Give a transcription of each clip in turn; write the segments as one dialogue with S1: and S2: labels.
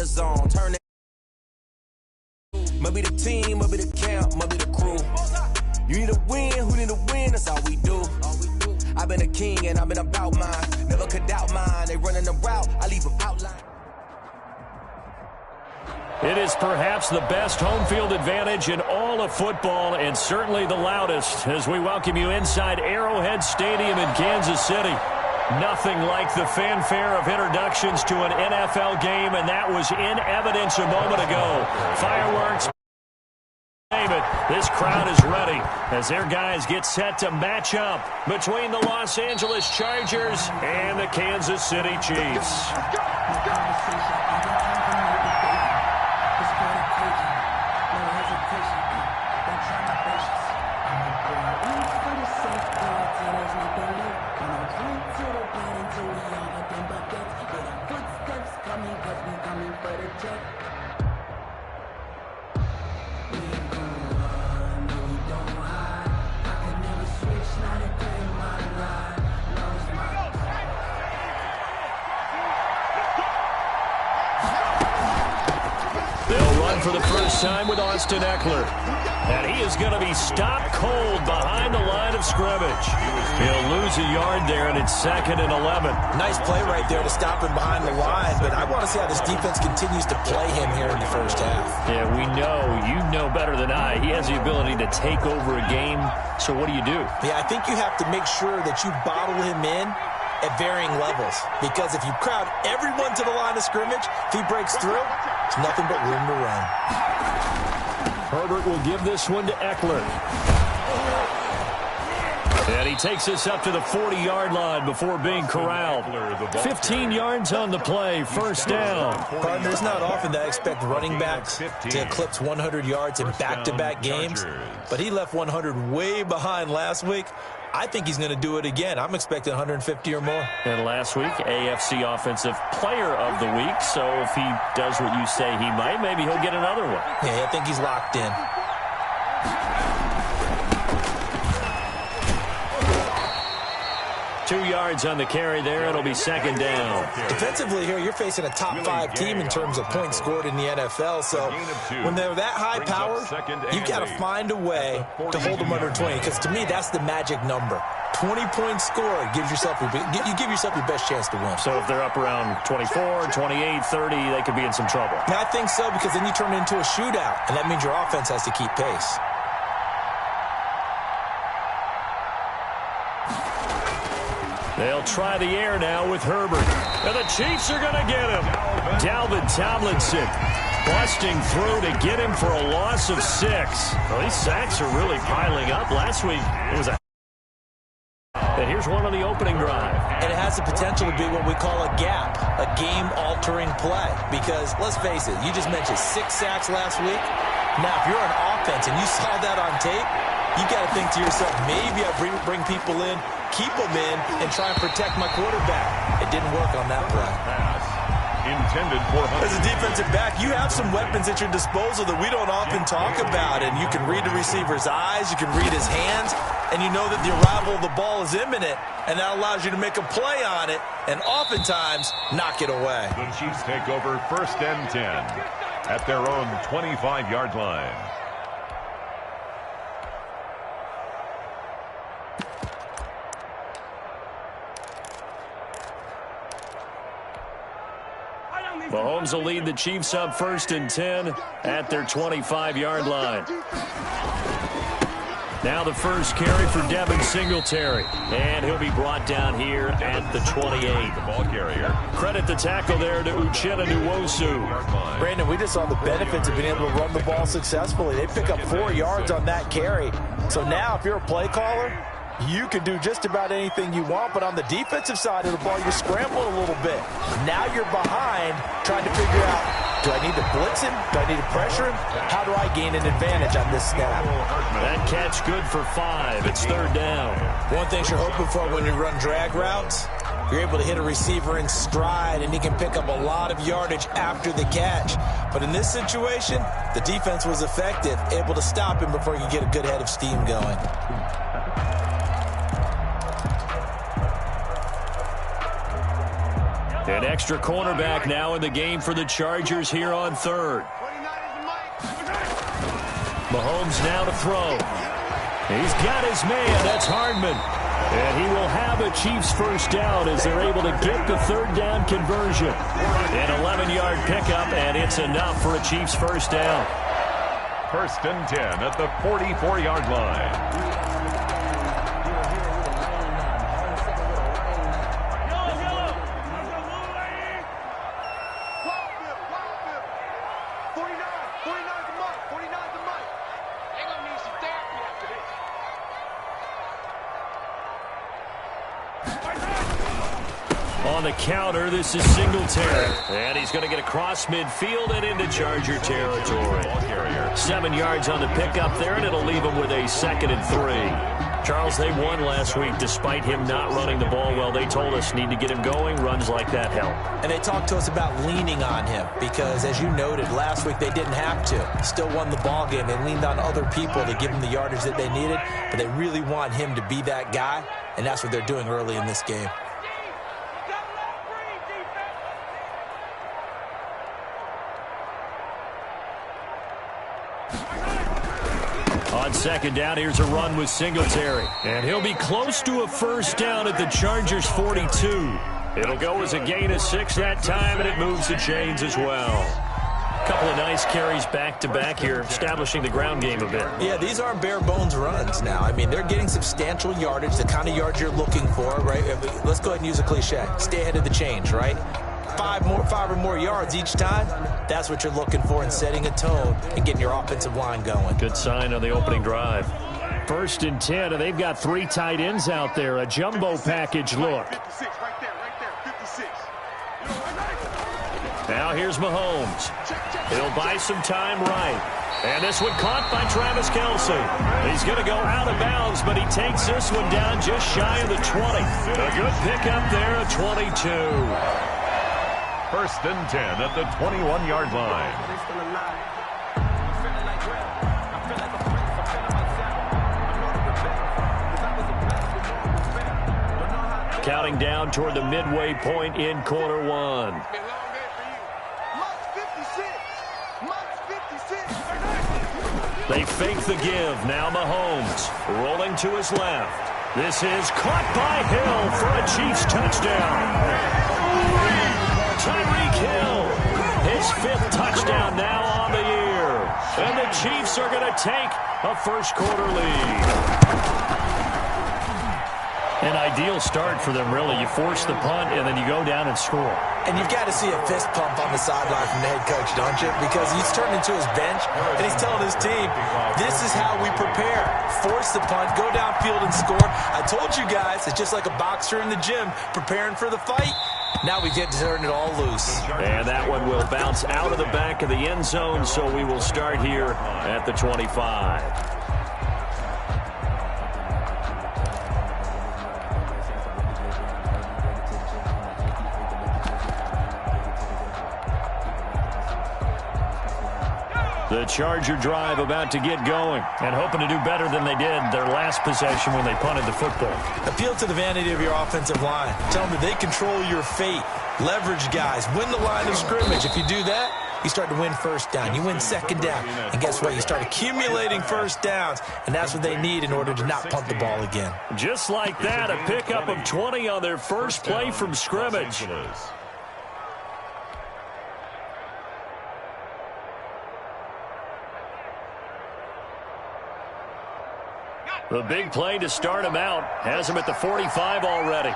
S1: the zone. Turn it. Maybe the team, maybe the camp, maybe the crew. You need a win, who need a win? That's all we do. I've been a king and I've been about mine. Never could doubt mine. They running the route, I leave them outline.
S2: It is perhaps the best home field advantage in all of football, and certainly the loudest, as we welcome you inside Arrowhead Stadium in Kansas City. Nothing like the fanfare of introductions to an NFL game, and that was in evidence a moment ago. Fireworks, name it. This crowd is ready as their guys get set to match up between the Los Angeles Chargers and the Kansas City Chiefs. For the first time with Austin Eckler. And he is going to be stopped cold behind the line of scrimmage. He'll lose a yard there, and it's 2nd and 11.
S3: Nice play right there to stop him behind the line, but I want to see how this defense continues to play him here in the first half.
S2: Yeah, we know. You know better than I. He has the ability to take over a game, so what do you do?
S3: Yeah, I think you have to make sure that you bottle him in at varying levels, because if you crowd everyone to the line of scrimmage, if he breaks through, it's nothing but room to run.
S2: Herbert will give this one to Eckler. And he takes us up to the 40-yard line before being corralled. 15 yards on the play, first down.
S3: Partner, it's not often that I expect running backs to eclipse 100 yards in back-to-back games, but he left 100 way behind last week. I think he's going to do it again. I'm expecting 150 or more.
S2: And last week, AFC Offensive Player of the Week. So if he does what you say he might, maybe he'll get another one.
S3: Yeah, I think he's locked in.
S2: 2 yards on the carry there. It'll be 2nd down.
S3: Defensively here, you're facing a top-5 team in terms of points scored in the NFL. So when they're that high power, you've got to find a way to hold them under 20. Because to me, that's the magic number. 20 points scored gives yourself you give yourself your best chance to win.
S2: So if they're up around 24, 28, 30, they could be in some trouble.
S3: Yeah, I think so, because then you turn it into a shootout, and that means your offense has to keep pace.
S2: They'll try the air now with Herbert. And the Chiefs are going to get him. Dalvin Tomlinson busting through to get him for a loss of 6. Well, these sacks are really piling up. Last week, it was a... And here's one on the opening drive.
S3: And it has the potential to be what we call a gap, a game-altering play. Because, let's face it, you just mentioned 6 sacks last week. Now, if you're an offense and you saw that on tape, you got to think to yourself, maybe I bring people in, keep them in, and try and protect my quarterback. It didn't work on that play.
S4: Intended for
S3: as a defensive back, you have some weapons at your disposal that we don't often talk about, and you can read the receiver's eyes, you can read his hands, and you know that the arrival of the ball is imminent, and that allows you to make a play on it, and oftentimes knock it away.
S4: The Chiefs take over 1st and 10 at their own 25-yard line.
S2: Mahomes will lead the Chiefs up 1st and 10 at their 25-yard line. Now the first carry for Devin Singletary. And he'll be brought down here at the 28.
S4: The ball carrier.
S2: Credit the tackle there to Uchenna Nwosu.
S3: Brandon, we just saw the benefits of being able to run the ball successfully. They pick up 4 yards on that carry. So now if you're a play caller, you can do just about anything you want, but on the defensive side of the ball, you're scrambling a little bit. Now you're behind, trying to figure out, do I need to blitz him? Do I need to pressure him? How do I gain an advantage on this snap?
S2: That catch good for 5. It's 3rd down.
S3: One thing you're hoping for when you run drag routes, you're able to hit a receiver in stride, and he can pick up a lot of yardage after the catch. But in this situation, the defense was effective, able to stop him before he could get a good head of steam going.
S2: An extra cornerback now in the game for the Chargers here on third. Mahomes now to throw. He's got his man. That's Hardman. And he will have a Chiefs first down as they're able to get the third down conversion. An 11-yard pickup, and it's enough for a Chiefs first down.
S4: First and 10 at the 44-yard line.
S2: On the counter, this is Singletary. And he's going to get across midfield and into Charger territory. 7 yards on the pickup there, and it'll leave him with a 2nd and 3. Charles, they won last week despite him not running the ball well. They told us need to get him going. Runs like that help.
S3: And they talked to us about leaning on him because, as you noted, last week they didn't have to. Still won the ball game. They leaned on other people to give him the yardage that they needed, but they really want him to be that guy, and that's what they're doing early in this game.
S2: On second down, here's a run with Singletary. And he'll be close to a first down at the Chargers' 42. It'll go as a gain of 6 that time, and it moves the chains as well. A couple of nice carries back-to-back here, establishing the ground game a bit.
S3: Yeah, these aren't bare-bones runs now. I mean, they're getting substantial yardage, the kind of yards you're looking for, right? Let's go ahead and use a cliche. Stay ahead of the change, right? 5 or more yards each time, that's what you're looking for in setting a tone and getting your offensive line going.
S2: Good sign on the opening drive. First and 10, and they've got 3 tight ends out there. A jumbo package look.
S5: 56, right there, 56.
S2: Now here's Mahomes. He'll buy some time right. And this one caught by Travis Kelce. He's going to go out of bounds, but he takes this one down just shy of the 20. A good pickup there, a 22.
S4: First and 10 at the 21-yard line.
S2: Counting down toward the midway point in quarter one. They fake the give. Now Mahomes rolling to his left. This is caught by Hill for a Chiefs touchdown. Tyreek Hill, his 5th touchdown now on the year. And the Chiefs are going to take a first-quarter lead. An ideal start for them, really. You force the punt, and then you go down and score.
S3: And you've got to see a fist pump on the sideline from the head coach, don't you? Because he's turned into his bench, and he's telling his team, this is how we prepare. Force the punt, go downfield and score. I told you guys, it's just like a boxer in the gym preparing for the fight. Now we get to turn it all loose.
S2: And that one will bounce out of the back of the end zone, so we will start here at the 25. The Charger drive about to get going and hoping to do better than they did their last possession when they punted the football.
S3: Appeal to the vanity of your offensive line. Tell them that they control your fate. Leverage guys. Win the line of scrimmage. If you do that, you start to win first down. You win second down. And guess what? You start accumulating first downs, and that's what they need in order to not punt the ball again.
S2: Just like that, a pickup of 20 on their first play from scrimmage. The big play to start him out has him at the 45 already.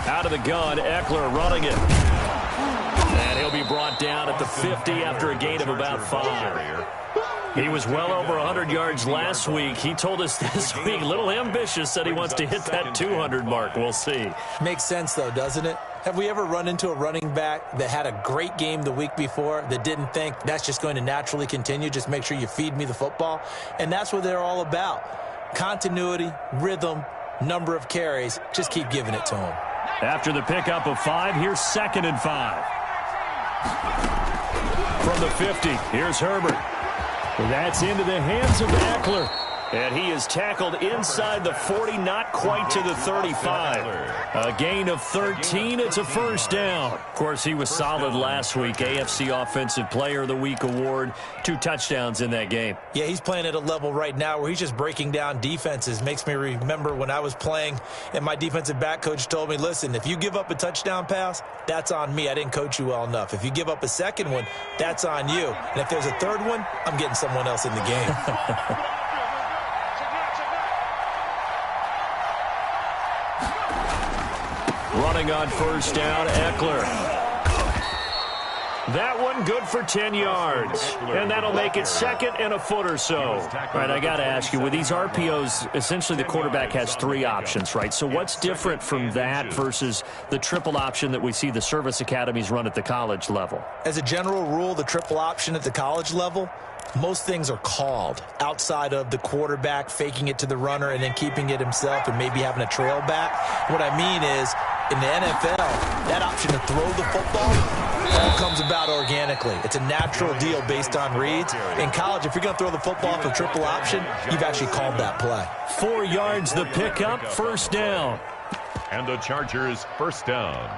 S2: Out of the gun, Eckler running it. And he'll be brought down at the 50 after a gain of about 5. He was well over 100 yards last week. He told us this week, a little ambitious, said he wants to hit that 200 mark. We'll see.
S3: Makes sense, though, doesn't it? Have we ever run into a running back that had a great game the week before that didn't think that's just going to naturally continue? Just make sure you feed me the football. And that's what they're all about. Continuity, rhythm, number of carries. Just keep giving it to them.
S2: After the pickup of 5, here's 2nd and 5. From the 50, here's Herbert. That's into the hands of Eckler. And he is tackled inside the 40, not quite to the 35. A gain of 13. It's a first down. Of course, he was solid last week. AFC Offensive Player of the Week award. 2 touchdowns in that game.
S3: Yeah, he's playing at a level right now where he's just breaking down defenses. Makes me remember when I was playing and my defensive back coach told me, listen, if you give up a touchdown pass, that's on me. I didn't coach you well enough. If you give up a second one, that's on you. And if there's a third one, I'm getting someone else in the game.
S2: Running on first down, Eckler. That one good for 10 yards. And that'll make it 2nd and a foot or so. All right, I got to ask you, with these RPOs, essentially the quarterback has 3 options, right? So what's different from that versus the triple option that we see the service academies run at the college level?
S3: As a general rule, the triple option at the college level, most things are called outside of the quarterback faking it to the runner and then keeping it himself and maybe having a trail back. What I mean is, in the NFL, that option to throw the football all comes about organically. It's a natural deal based on reads. In college, if you're going to throw the football for triple option, you've actually called that play.
S2: 4 yards the pickup, first down.
S4: And the Chargers first down.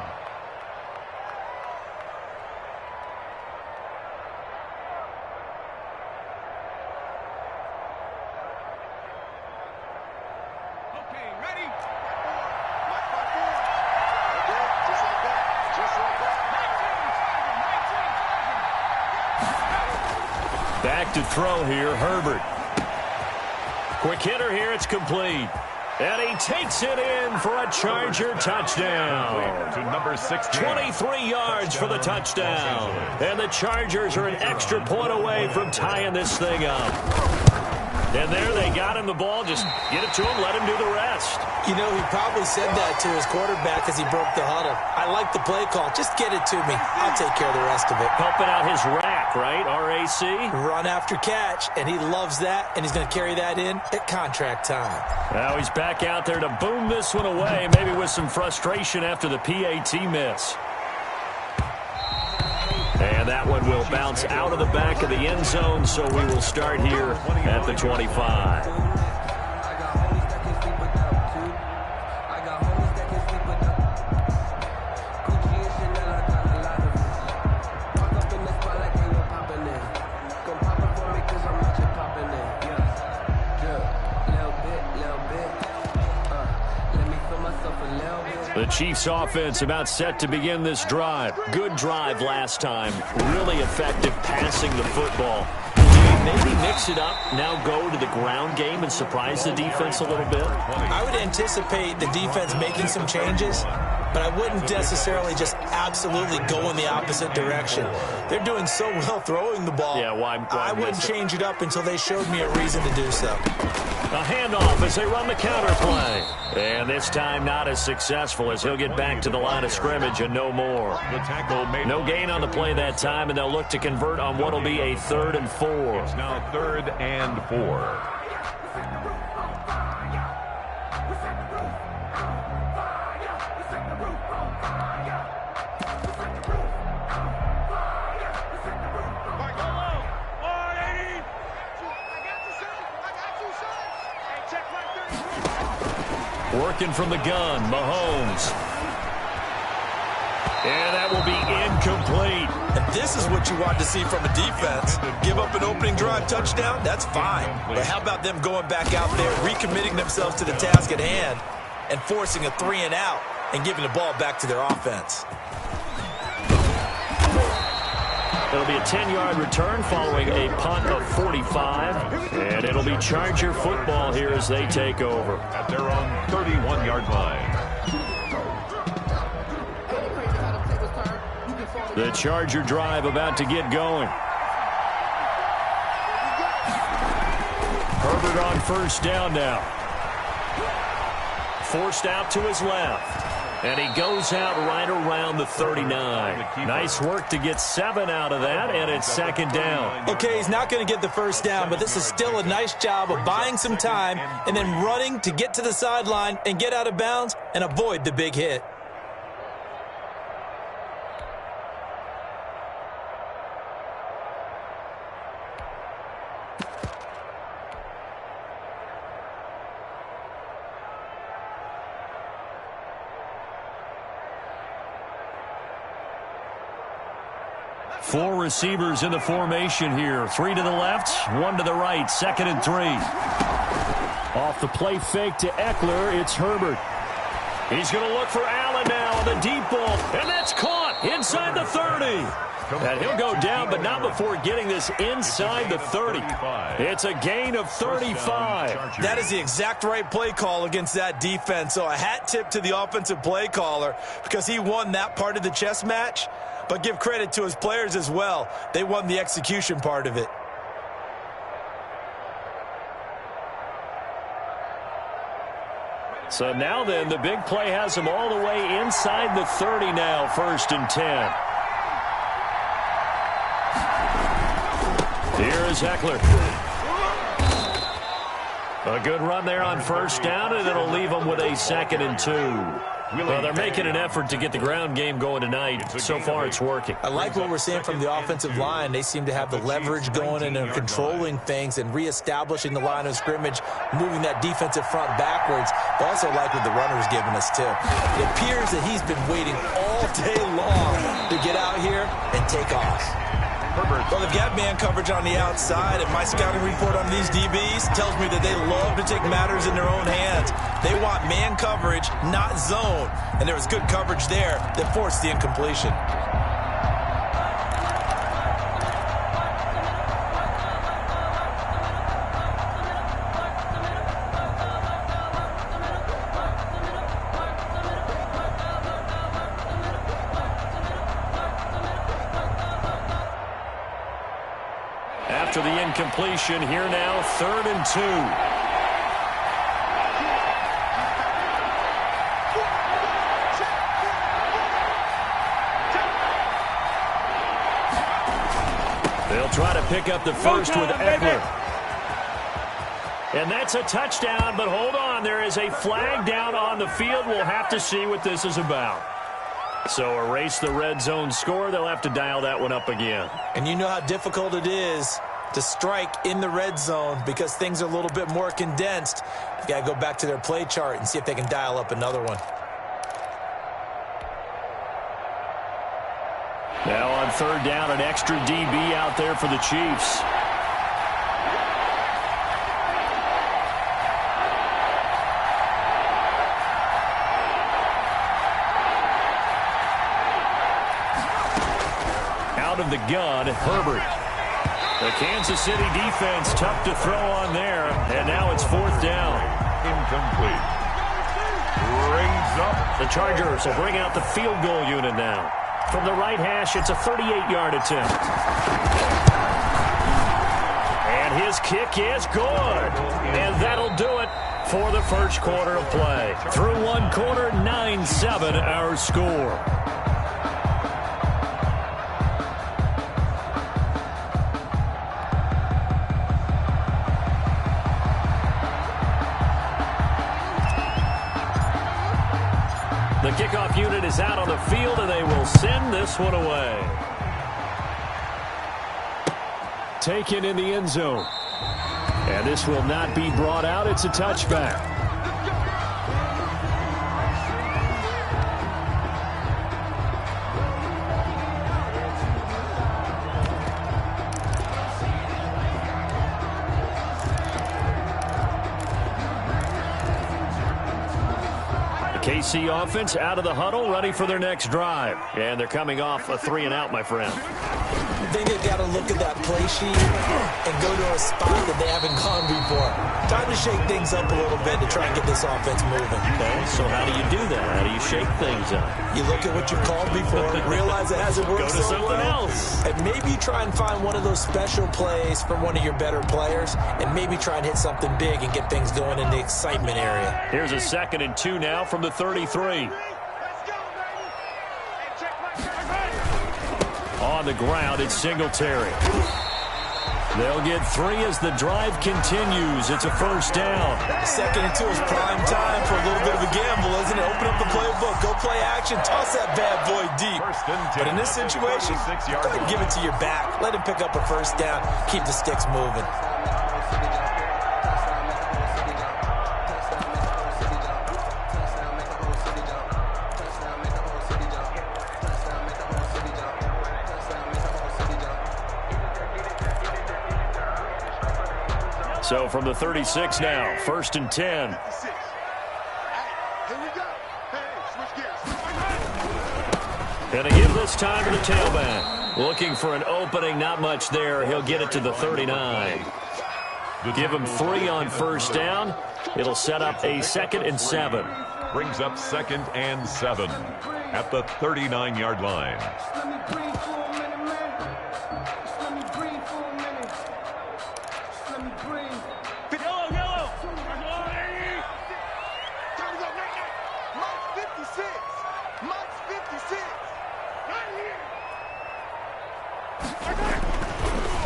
S2: Back to throw here, Herbert. Quick hitter here, it's complete. And he takes it in for a Charger touchdown.
S4: To number 16.
S2: 23 yards for the touchdown. And the Chargers are an extra point away from tying this thing up. And there they got him the ball. Just get it to him, let him do the rest.
S3: You know, he probably said that to his quarterback as he broke the huddle. I like the play call. Just get it to me. I'll take care of the rest of it.
S2: Helping out his rack, right? RAC?
S3: Run after catch, and he loves that, and he's going to carry that in at contract time.
S2: Now he's back out there to boom this one away, maybe with some frustration after the PAT miss. And that one will bounce out of the back of the end zone, so we will start here at the 25. The Chiefs offense about set to begin this drive. Good drive last time. Really effective passing the football. Maybe mix it up, now go to the ground game and surprise the defense a little bit?
S3: I would anticipate the defense making some changes, but I wouldn't necessarily just absolutely go in the opposite direction. They're doing so well throwing the ball.
S2: Yeah, why
S3: I wouldn't change it up until they showed me a reason to do so.
S2: A handoff as they run the counter play. And this time not as successful as he'll get back to the line of scrimmage and no more.
S4: The tackle made.
S2: No gain on the play that time, and they'll look to convert on what will be a 3rd and 4.
S4: It's now 3rd and 4.
S2: Working from the gun, Mahomes. And that will be incomplete.
S3: And this is what you want to see from a defense. Give up an opening drive touchdown, that's fine. But how about them going back out there, recommitting themselves to the task at hand, and forcing a 3 and out and giving the ball back to their offense?
S2: It'll be a 10-yard return following a punt of 45. And it'll be Charger football here as they take over.
S4: At their own 31-yard line.
S2: The Charger drive about to get going. Herbert on first down now. Forced out to his left. And he goes out right around the 39. Nice work to get 7 out of that, and it's 2nd down.
S3: Okay, he's not going to get the first down, but this is still a nice job of buying some time and then running to get to the sideline and get out of bounds and avoid the big hit.
S2: 4 receivers in the formation here. 3 to the left, 1 to the right. 2nd and 3. Off the play fake to Eckler, it's Herbert. He's going to look for Allen now on the deep ball, and that's caught inside the 30. And he'll go down, but not before getting this inside the 30. It's a gain of 35.
S3: That is the exact right play call against that defense. So a hat tip to the offensive play caller because he won that part of the chess match. But give credit to his players as well. They won the execution part of it.
S2: So now then, the big play has him all the way inside the 30 now, 1st and 10. Here is Eckler. A good run there on 1st down, and it'll leave them with a 2nd and 2. Well, they're making an effort to get the ground game going tonight. So far, it's working.
S3: I like what we're seeing from the offensive line. They seem to have the leverage going and they're controlling things and reestablishing the line of scrimmage, moving that defensive front backwards. But also like what the runner's giving us, too. It appears that he's been waiting all day long to get out here and take off. Well, they've got man coverage on the outside, and my scouting report on these DBs tells me that they love to take matters in their own hands. They want man coverage, not zone. And there was good coverage there that forced the incompletion.
S2: After the incompletion, here now, 3rd and 2. They'll try to pick up the first with Eckler. And that's a touchdown, but hold on. There is a flag down on the field. We'll have to see what this is about. So erase the red zone score. They'll have to dial that one up again.
S3: And you know how difficult it is to strike in the red zone because things are a little bit more condensed. You got to go back to their play chart and see if they can dial up another one.
S2: Now on 3rd down, an extra DB out there for the Chiefs. Out of the gun, Herbert. The Kansas City defense tough to throw on there, and now it's 4th down.
S4: Incomplete. Brings up.
S2: The Chargers will bring out the field goal unit now. From the right hash, it's a 38-yard attempt. And his kick is good. And that'll do it for the first quarter of play. Through one quarter, 9-7 our score. The kickoff unit is out on the field, and they will send this one away. Taken in the end zone. And this will not be brought out. It's a touchback. KC offense out of the huddle, ready for their next drive. And they're coming off a 3-and-out, my friend.
S3: I think they've got to look at that play sheet and go to a spot that they haven't gone before. Time to shake things up a little bit to try and get this offense moving.
S2: Okay, so how do you do that? How do you shake things up?
S3: You look at what you've called before, realize it hasn't worked
S2: Go to
S3: so
S2: something
S3: well,
S2: else.
S3: and maybe try and find one of those special plays from one of your better players, and maybe try and hit something big and get things going in the excitement area.
S2: Here's a 2nd and 2 now from the 33. On the ground, it's Singletary. They'll get 3 as the drive continues. It's a 1st down.
S3: 2nd and 2 is prime time for a little bit of a gamble, isn't it? Open up the playbook, go play action, toss that bad boy deep. But in this situation, go ahead and give it to your back. Let him pick up a 1st down, keep the sticks moving.
S2: So from the 36 now, 1st and 10.
S5: 56. Hey, here we go. Hey, switch gears.
S2: Going to give this time to the tailback. Looking for an opening, not much there. He'll get it to the 39. Give him 3 on 1st down. It'll set up a 2nd and 7.
S4: Brings up 2nd and 7 at the 39-yard line.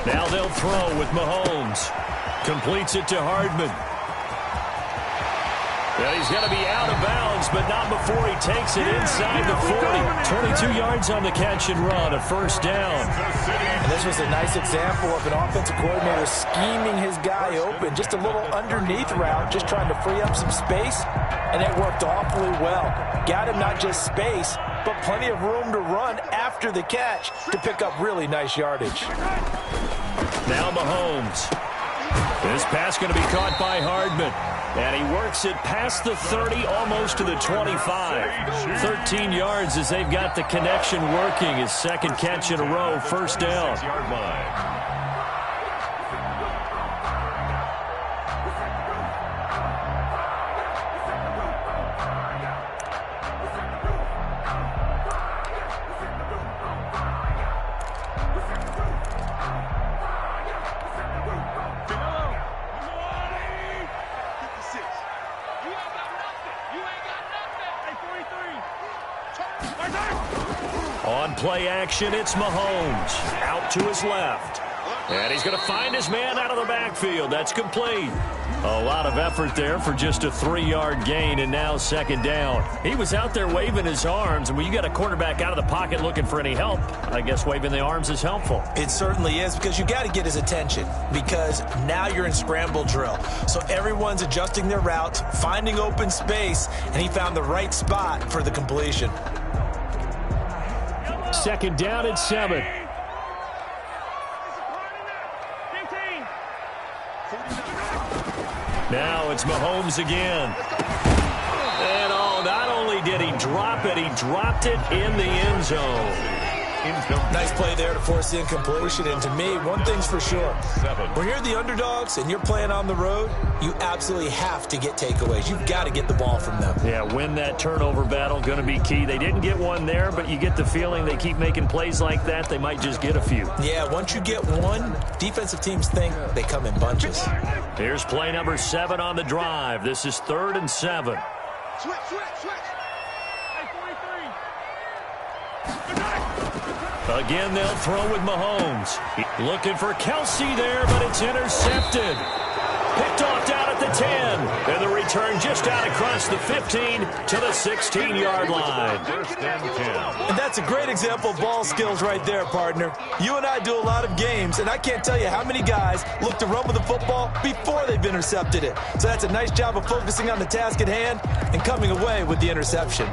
S2: Now they'll throw with Mahomes. Completes it to Hardman. Well, he's going to be out of bounds, but not before he takes it inside the 40. 22 yards on the catch and run, a 1st down.
S3: And this was a nice example of an offensive coordinator scheming his guy open. Just a little underneath route, just trying to free up some space, and it worked awfully well. Got him not just space, but plenty of room to run after the catch to pick up really nice yardage.
S2: Now Mahomes. This pass going to be caught by Hardman. And he works it past the 30, almost to the 25. 13 yards as they've got the connection working. His 2nd catch in a row, 1st down.
S4: 6-yard line.
S2: On play action, it's Mahomes. Out to his left. And he's going to find his man out of the backfield. That's complete. A lot of effort there for just a 3-yard gain, and now 2nd down. He was out there waving his arms, and when you got a quarterback out of the pocket looking for any help, I guess waving the arms is helpful.
S3: It certainly is, because you got to get his attention, because now you're in scramble drill. So everyone's adjusting their routes, finding open space, and he found the right spot for the completion.
S2: 2nd down at 7. Now it's Mahomes again. And not only did he drop it, he dropped it in the end zone.
S3: Nice play there to force the incompletion. And to me, one thing's for sure. When you're the underdogs and you're playing on the road, you absolutely have to get takeaways. You've got to get the ball from them.
S2: Yeah, win that turnover battle, going to be key. They didn't get one there, but you get the feeling they keep making plays like that, they might just get a few.
S3: Yeah, once you get one, defensive teams think they come in bunches.
S2: Here's play number 7 on the drive. This is 3rd and 7.
S5: Switch.
S2: Again, they'll throw with Mahomes. Looking for Kelsey there, but it's intercepted. Picked off down at the 10. And the return just out across the 15 to the 16-yard line.
S4: 1st and 10.
S3: And that's a great example of ball skills right there, partner. You and I do a lot of games, and I can't tell you how many guys look to run with the football before they've intercepted it. So that's a nice job of focusing on the task at hand and coming away with the interception.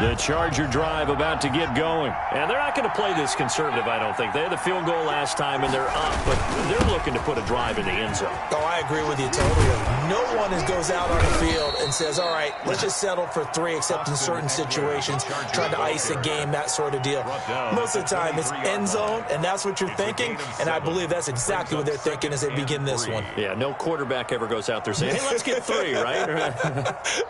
S2: The Charger drive about to get going. And they're not going to play this conservative, I don't think. They had the field goal last time, and they're up, but they're looking to put a drive in the end zone.
S3: Oh, I agree with you totally. No one goes out on the field and says, all right, let's just settle for 3, except in certain situations, trying to ice a game, that sort of deal. Most of the time, it's end zone, and that's what you're thinking, and I believe that's exactly what they're thinking as they begin this one.
S2: Yeah, no quarterback ever goes out there saying, hey, let's get 3, right?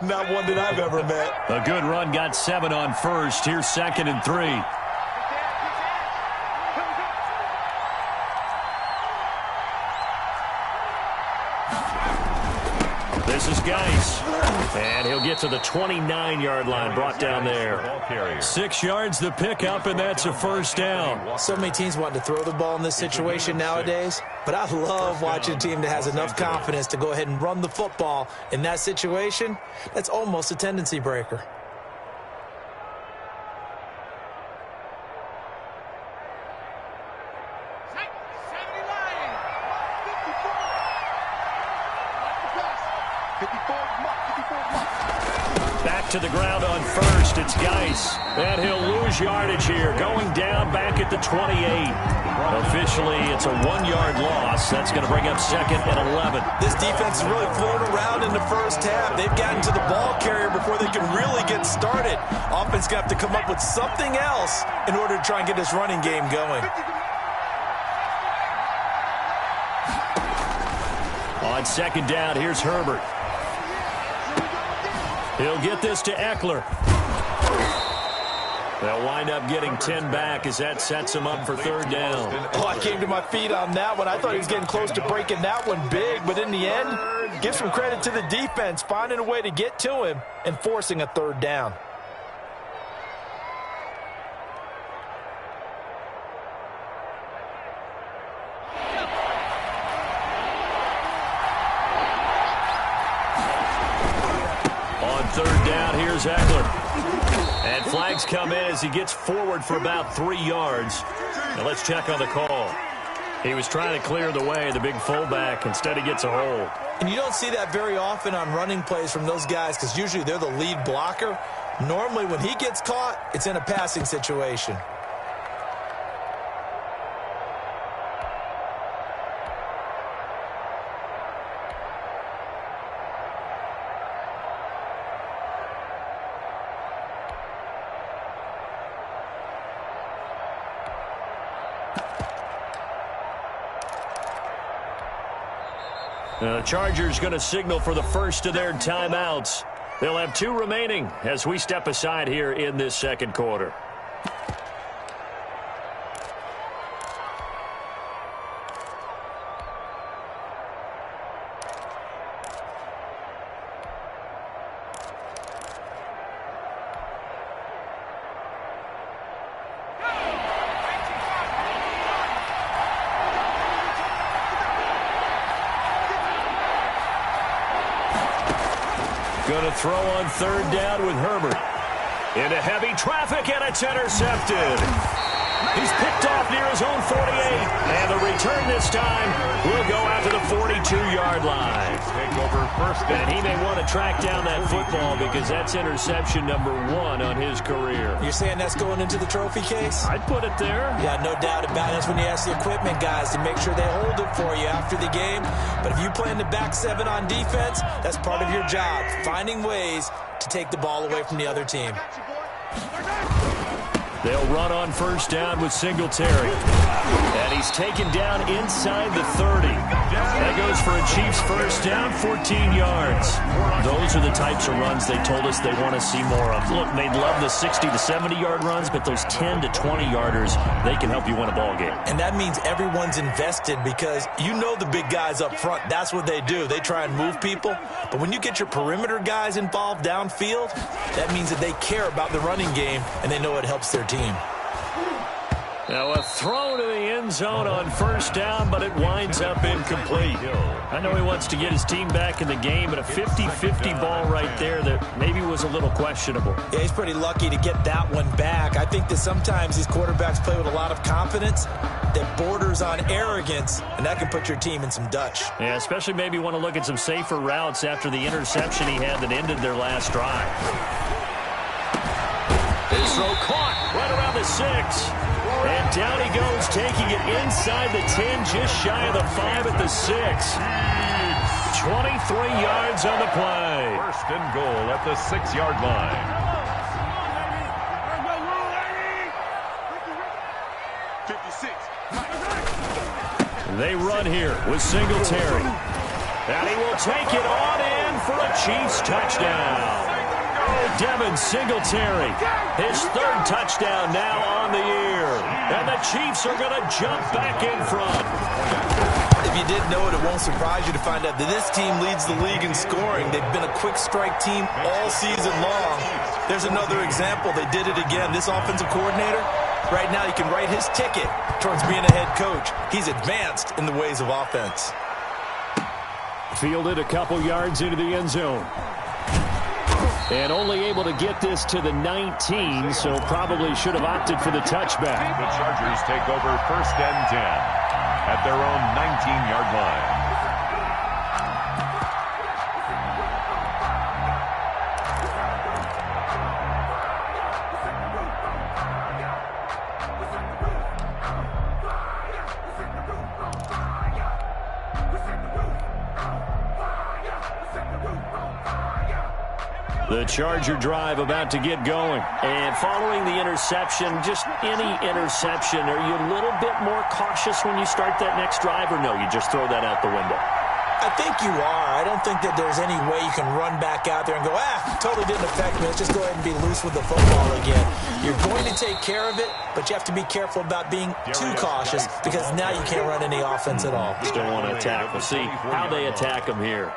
S3: Not one that I've ever met.
S2: A good run, got 7 on 1st. Here's 2nd and 3. This is Geis. And he'll get to the 29-yard line, brought down there. 6 yards the pickup, and that's a 1st down.
S3: So many teams want to throw the ball in this situation nowadays, but I love watching a team that has enough confidence to go ahead and run the football in that situation. That's almost a tendency breaker.
S2: back to the ground on first. It's Geis. And he'll lose yardage here. Going down back at the 28. Officially, it's a 1-yard loss. That's going to bring up 2nd and 11.
S3: This defense is really flown around in the first half. They've gotten to the ball carrier before they can really get started. Offense going to have to come up with something else in order to try and get this running game going.
S2: On 2nd down, here's Herbert. He'll get this to Eckler. They'll wind up getting 10 back as that sets him up for 3rd down.
S3: Oh, I came to my feet on that one. I thought he was getting close to breaking that one big, but in the end, give some credit to the defense, finding a way to get to him and forcing a 3rd down.
S2: On 3rd down, here's Eckler. And flags come in as he gets forward for about 3 yards. Now let's check on the call. He was trying to clear the way, the big fullback. Instead, he gets a hold.
S3: And you don't see that very often on running plays from those guys because usually they're the lead blocker. Normally, when he gets caught, it's in a passing situation.
S2: The Chargers going to signal for the first of their timeouts. They'll have 2 remaining as we step aside here in this 2nd quarter. Going to throw on 3rd down with Herbert. Into heavy traffic, and it's intercepted. He's picked off near his own 48. And the return this time will go out to the 42-yard line.
S4: Take over 1st down.
S2: And he may want to track down that football because that's interception number 1 on his career.
S3: You're saying that's going into the trophy case?
S2: I'd put it there.
S3: Yeah, no doubt about it. That's when you ask the equipment guys to make sure they hold it for you after the game. But if you play in the back 7 on defense, that's part of your job, finding ways to take the ball away from the other team.
S2: They'll run on 1st down with Singletary. And he's taken down inside the 30. That goes for a Chiefs 1st down, 14 yards. Those are the types of runs they told us they want to see more of. Look, they love the 60 to 70-yard runs, but those 10 to 20-yarders, they can help you win a ball game.
S3: And that means everyone's invested because you know the big guys up front. That's what they do. They try and move people. But when you get your perimeter guys involved downfield, that means that they care about the running game and they know it helps their team.
S2: Now a throw to the end zone on 1st down, but it winds up incomplete. I know he wants to get his team back in the game, but a 50-50 ball right there that maybe was a little questionable.
S3: Yeah, he's pretty lucky to get that one back. I think that sometimes these quarterbacks play with a lot of confidence that borders on arrogance, and that can put your team in some Dutch.
S2: Yeah, especially maybe want to look at some safer routes after the interception he had that ended their last drive. This throw caught right around the 6. And down he goes, taking it inside the 10, just shy of the 5 at the 6. 23 yards on the play.
S4: 1st and goal at the 6-yard line.
S2: They run here with Singletary. And he will take it on in for a Chiefs touchdown. Devin Singletary, his 3rd touchdown now on the year. And the Chiefs are going to jump back in front.
S3: If you didn't know it, it won't surprise you to find out that this team leads the league in scoring. They've been a quick strike team all season long. There's another example. They did it again. This offensive coordinator, right now he can write his ticket towards being a head coach. He's advanced in the ways of offense.
S2: Fielded a couple yards into the end zone. And only able to get this to the 19, so probably should have opted for the touchback.
S4: The Chargers take over 1st and 10 at their own 19-yard line.
S2: The Charger drive about to get going.
S6: And following the interception, just any interception, are you a little bit more cautious when you start that next drive, or no, you just throw that out the window?
S3: I think you are. I don't think that there's any way you can run back out there and go, totally didn't affect me. Let's just go ahead and be loose with the football again. You're going to take care of it, but you have to be careful about being too cautious because now you can't run any offense at all.
S6: Still want to attack. We'll see how they attack them here.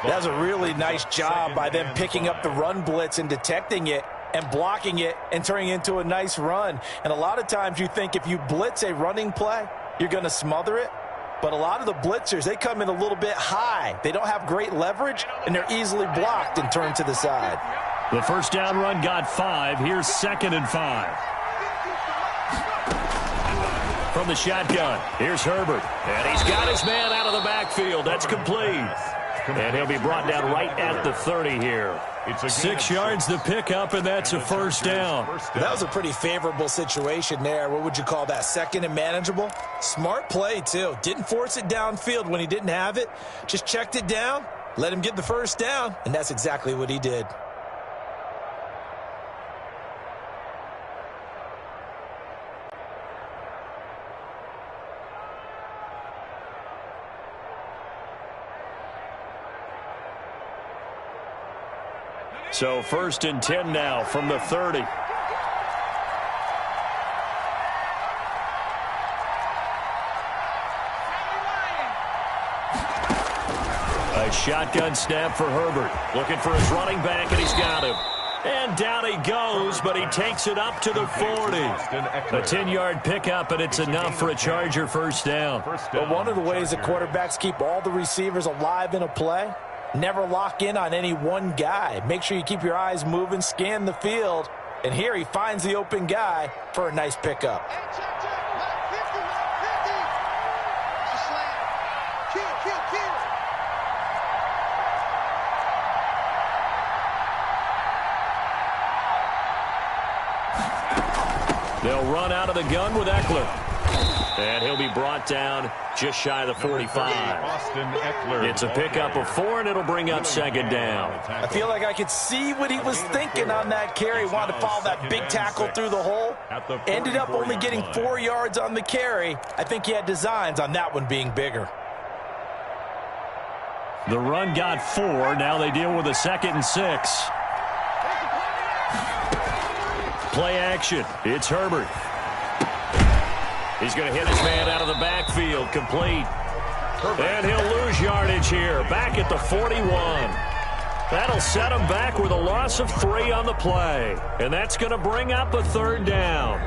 S3: That's a really nice job by them picking up the run blitz and detecting it and blocking it and turning it into a nice run. And a lot of times you think if you blitz a running play, you're going to smother it. But a lot of the blitzers, they come in a little bit high. They don't have great leverage, and they're easily blocked and turned to the side.
S2: The first down run got 5. Here's 2nd and 5. From the shotgun, here's Herbert. And he's got his man out of the backfield. That's complete. And he'll be brought down right at the 30 here. 6 yards to pick up, and that's a first down.
S3: That was a pretty favorable situation there. What would you call that? 2nd and manageable? Smart play, too. Didn't force it downfield when he didn't have it. Just checked it down, let him get the first down, and that's exactly what he did.
S2: So 1st and 10 now from the 30. A shotgun snap for Herbert. Looking for his running back, and he's got him. And down he goes, but he takes it up to the 40. A 10-yard pickup, and it's enough for a Charger first down.
S3: But one of the ways that quarterbacks keep all the receivers alive in a play, never lock in on any one guy. Make sure you keep your eyes moving, scan the field. And here he finds the open guy for a nice pickup.
S2: They'll run out of the gun with Eckler. And he'll be brought down just shy of the 45. It's a pickup of 4, and it'll bring up 2nd down.
S3: I feel like I could see what he was thinking on that carry. Wanted to follow that big tackle through the hole. Ended up only getting 4 yards on the carry. I think he had designs on that one being bigger.
S2: The run got 4. Now they deal with a 2nd and 6. Play action. It's Herbert. He's going to hit his man out of the backfield. Complete. And he'll lose yardage here. Back at the 41. That'll set him back with a loss of 3 on the play. And that's going to bring up a 3rd down.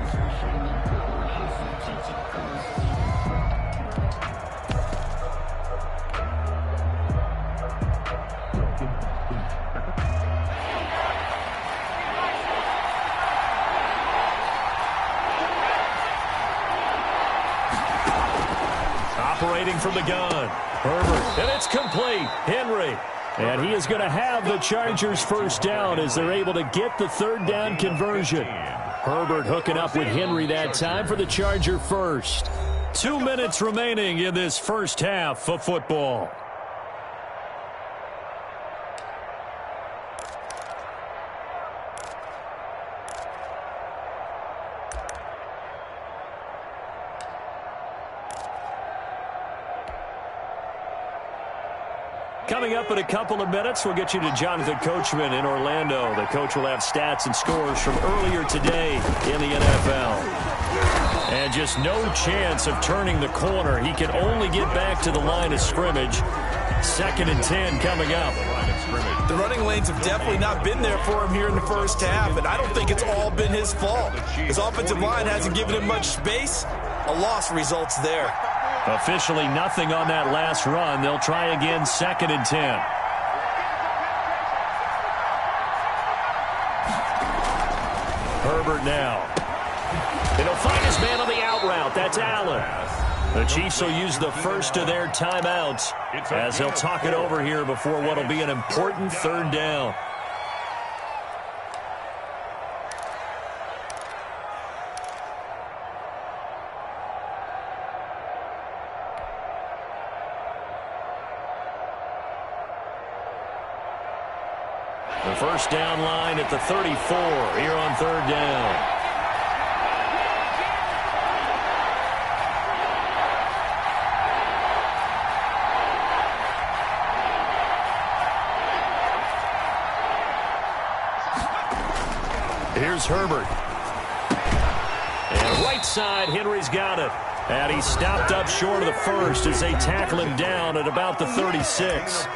S2: Operating from the gun. Herbert. And it's complete. Henry. And he is going to have the Chargers first down as they're able to get the 3rd down conversion. Herbert hooking up with Henry that time for the Charger first. 2 minutes remaining in this first half of football. Coming up in a couple of minutes, we'll get you to Jonathan Coachman in Orlando. The coach will have stats and scores from earlier today in the NFL. And just no chance of turning the corner. He can only get back to the line of scrimmage. 2nd and 10 coming up.
S3: The running lanes have definitely not been there for him here in the first half, and I don't think it's all been his fault. His offensive line hasn't given him much space. A loss results there.
S2: Officially nothing on that last run. They'll try again 2nd and 10. Herbert now. And he'll find his man on the out route. That's Allen. The Chiefs will use the first of their timeouts as they'll talk it over here before what will be an important 3rd down. The first down line at the 34 here on third down. Here's Herbert. And right side, Henry's got it. And he stopped up short of the first as they tackle him down at about the 36.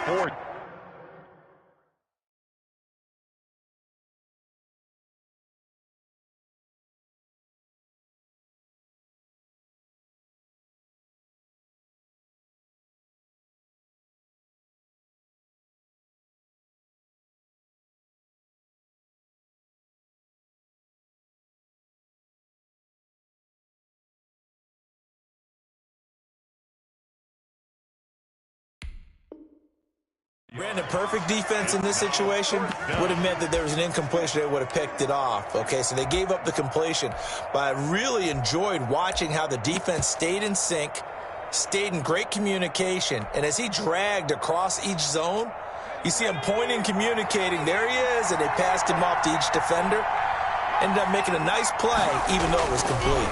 S3: Brandon, perfect defense in this situation would have meant that there was an incompletion. They would have picked it off. Okay, so they gave up the completion. But I really enjoyed watching how the defense stayed in sync, stayed in great communication. And as he dragged across each zone, you see him pointing, communicating. There he is, and they passed him off to each defender. Ended up making a nice play, even though it was complete.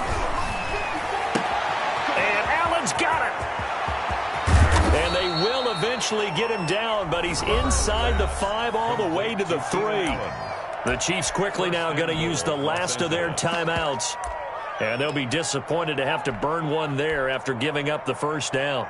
S2: And Allen's got it. And they will eventually get him down, but he's inside the 5 all the way to the 3. The Chiefs quickly now going to use the last of their timeouts. And they'll be disappointed to have to burn one there after giving up the first down.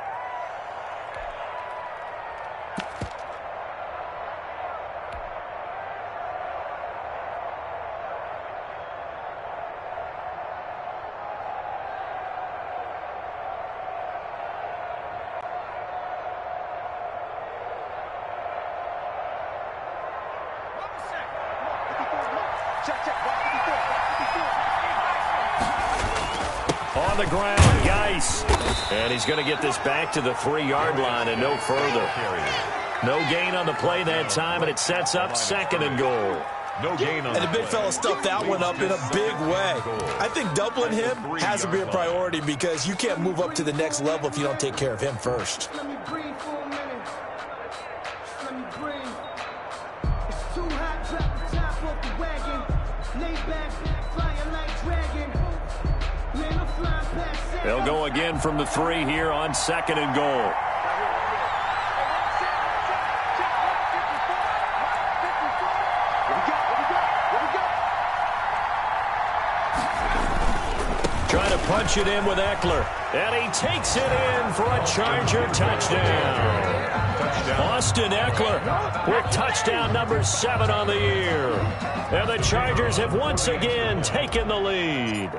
S2: On the ground, Geis. And he's going to get this back to the 3-yard line and no further. No gain on the play that time, and it sets up 2nd and goal.
S4: No gain on
S3: and the big fella stuffed that one up in a big way. I think doubling him has to be a priority because you can't move up to the next level if you don't take care of him first.
S5: Let me breathe for a minute. Let me breathe. It's too hot, drop the top off the wagon. Lay back, flying like dragon. Man, I'm flying past.
S2: They'll go again from the 3 here on 2nd and goal. Trying to punch it in with Eckler. And he takes it in for a Charger touchdown. Austin Eckler with touchdown number 7 on the year. And the Chargers have once again taken the lead.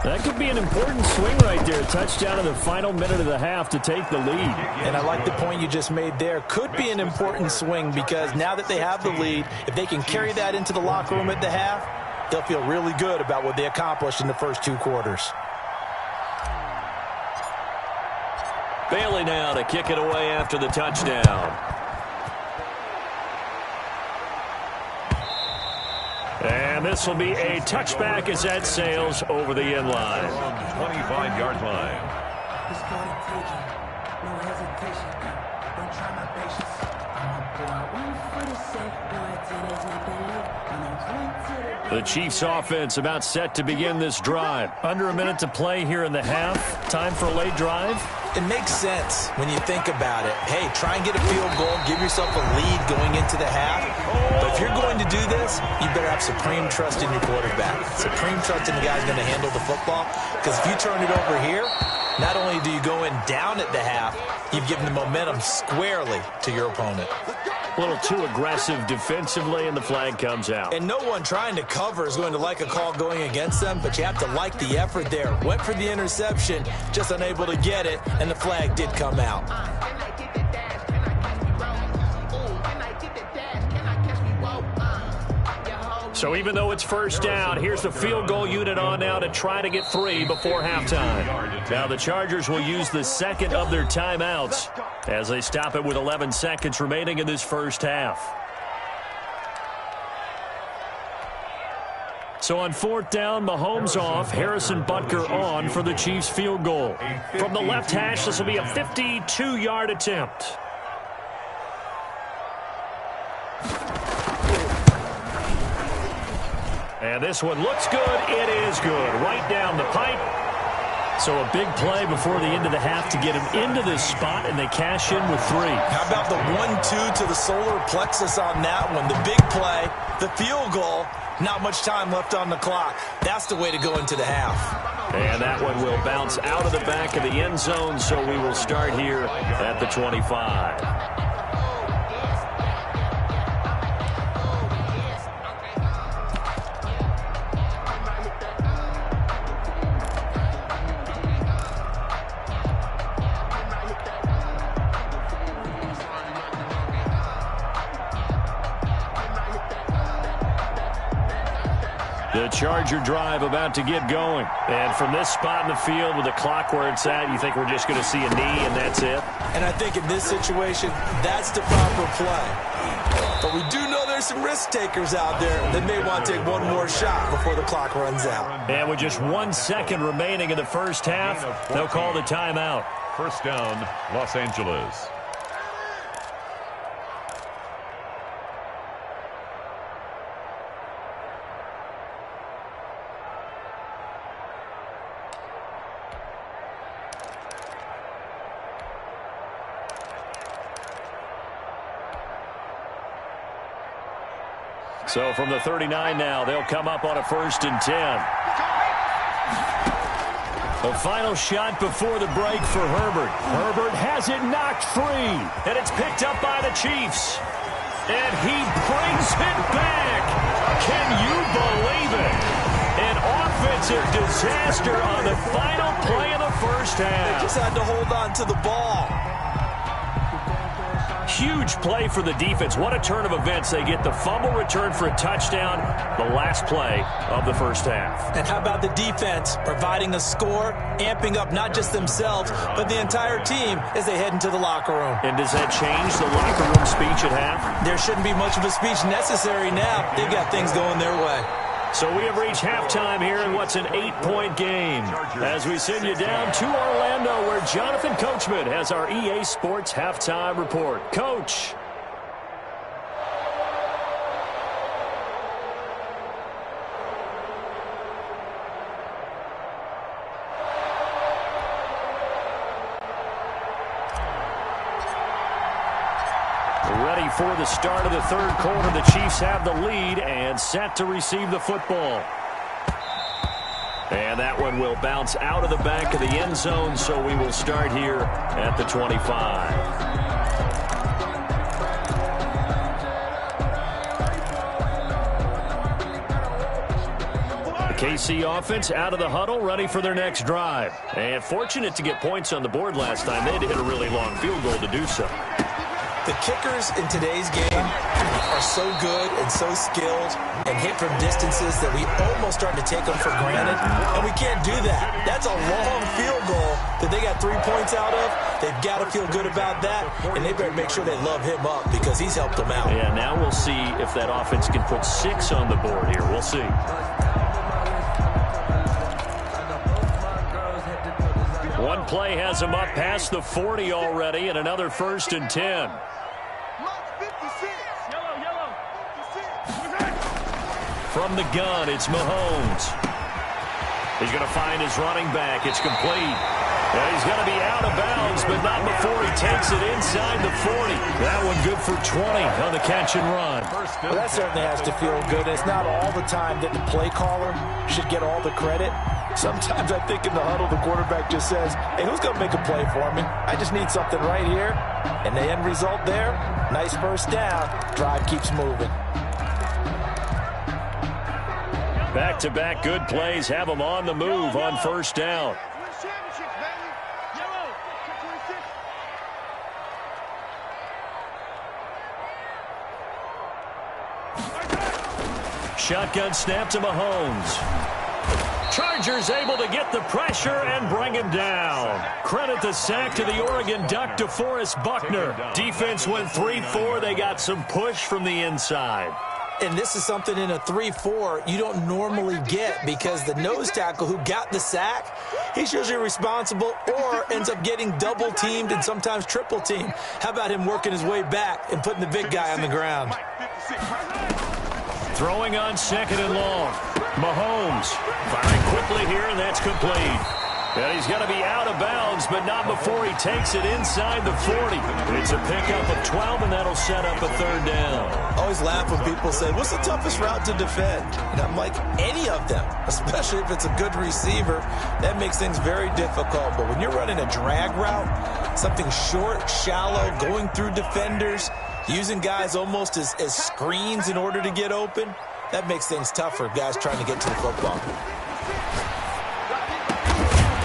S2: That could be an important swing right there. Touchdown in the final minute of the half to take the lead.
S3: And I like the point you just made there. Could be an important swing because now that they have the lead, if they can carry that into the locker room at the half, they'll feel really good about what they accomplished in the first 2 quarters.
S2: Bailey now to kick it away after the touchdown. And this will be a touchback as that sails over the end line.
S4: 25-yard line.
S7: No hesitation. Don't try my patience. I'm
S2: The Chiefs offense about set to begin this drive. Under a minute to play here in the half. Time for a late drive.
S3: It makes sense when you think about it. Hey, try and get a field goal. Give yourself a lead going into the half. But if you're going to do this, you better have supreme trust in your quarterback. Supreme trust in the guy's going to handle the football. Because if you turn it over here, not only do you go in down at the half, you've given the momentum squarely to your opponent.
S2: A little too aggressive defensively, and the flag comes out.
S3: And no one trying to cover is going to like a call going against them, but you have to like the effort there. Went for the interception, just unable to get it, and the flag did come out.
S2: So even though it's first down, here's the field goal unit on now to try to get 3 before halftime. Now the Chargers will use the second of their timeouts as they stop it with 11 seconds remaining in this first half. So on 4th down, Mahomes off, Harrison Butker on for the Chiefs field goal. From the left hash, this will be a 52-yard attempt. And this one looks good. It is good. Right down the pipe. So a big play before the end of the half to get him into this spot, and they cash in with 3.
S3: How about the 1-2 to the solar plexus on that one? The big play, the field goal, not much time left on the clock. That's the way to go into the half.
S2: And that one will bounce out of the back of the end zone, so we will start here at the 25. The Charger drive about to get going. And from this spot in the field with the clock where it's at, you think we're just going to see a knee and that's it?
S3: And I think in this situation, that's the proper play. But we do know there's some risk takers out there that may want to take one more shot before the clock runs out.
S2: And with just 1 second remaining in the first half, they'll call the timeout.
S4: First down, Los Angeles.
S2: So from the 39 now, they'll come up on a 1st and 10. The final shot before the break for Herbert. Herbert has it knocked free, and it's picked up by the Chiefs. And he brings it back. Can you believe it? An offensive disaster on the final play of the first half.
S3: They just had to hold on to the ball.
S2: Huge play for the defense. What a turn of events. They get the fumble return for a touchdown, the last play of the first half.
S3: And how about the defense providing a score, amping up not just themselves, but the entire team as they head into the locker room.
S2: And does that change the locker room speech at half?
S3: There shouldn't be much of a speech necessary now. They've got things going their way.
S2: So we have reached halftime here in what's an 8-point game. As we send you down to Orlando, where Jonathan Coachman has our EA Sports halftime report. Coach. Ready for the start of the third quarter. The Chiefs have the lead and set to receive the football. And that one will bounce out of the back of the end zone, so we will start here at the 25. The KC offense out of the huddle, ready for their next drive. And fortunate to get points on the board last time. They had to hit a really long field goal to do so.
S3: The kickers in today's game are so good and so skilled and hit from distances that we almost start to take them for granted, and we can't do that. That's a long field goal that they got 3 points out of. They've got to feel good about that, and they better make sure they love him up because he's helped them out.
S2: Yeah, now we'll see if that offense can put 6 on the board here. We'll see. One play has him up past the 40 already, and another 1st and 10. From the gun, it's Mahomes. He's going to find his running back. It's complete. And he's going to be out of bounds, but not before he takes it inside the 40. That one good for 20 on the catch and run.
S3: Well, that certainly has to feel good. It's not all the time that the play caller should get all the credit. Sometimes I think in the huddle, the quarterback just says, hey, who's going to make a play for me? I just need something right here. And the end result there, nice first down. Drive keeps moving.
S2: Back-to-back good plays have them on the move on first down. Shotgun snap to Mahomes. Chargers able to get the pressure and bring him down. Credit the sack to the Oregon Duck, DeForest Buckner. Defense went 3-4. They got some push from the inside.
S3: And this is something in a 3-4 you don't normally get because the nose tackle who got the sack, he's usually responsible or ends up getting double-teamed and sometimes triple-teamed. How about him working his way back and putting the big guy on the ground?
S2: Throwing on 2nd and long. Mahomes firing quickly here, and that's complete. And he's going to be out of bounds, but not before he takes it inside the 40. It's a pickup of 12, and that'll set up a 3rd down.
S3: I always laugh when people say, what's the toughest route to defend? And I'm like, any of them, especially if it's a good receiver. That makes things very difficult. But when you're running a drag route, something short, shallow, going through defenders, using guys almost as screens in order to get open, that makes things tough for guys trying to get to the football.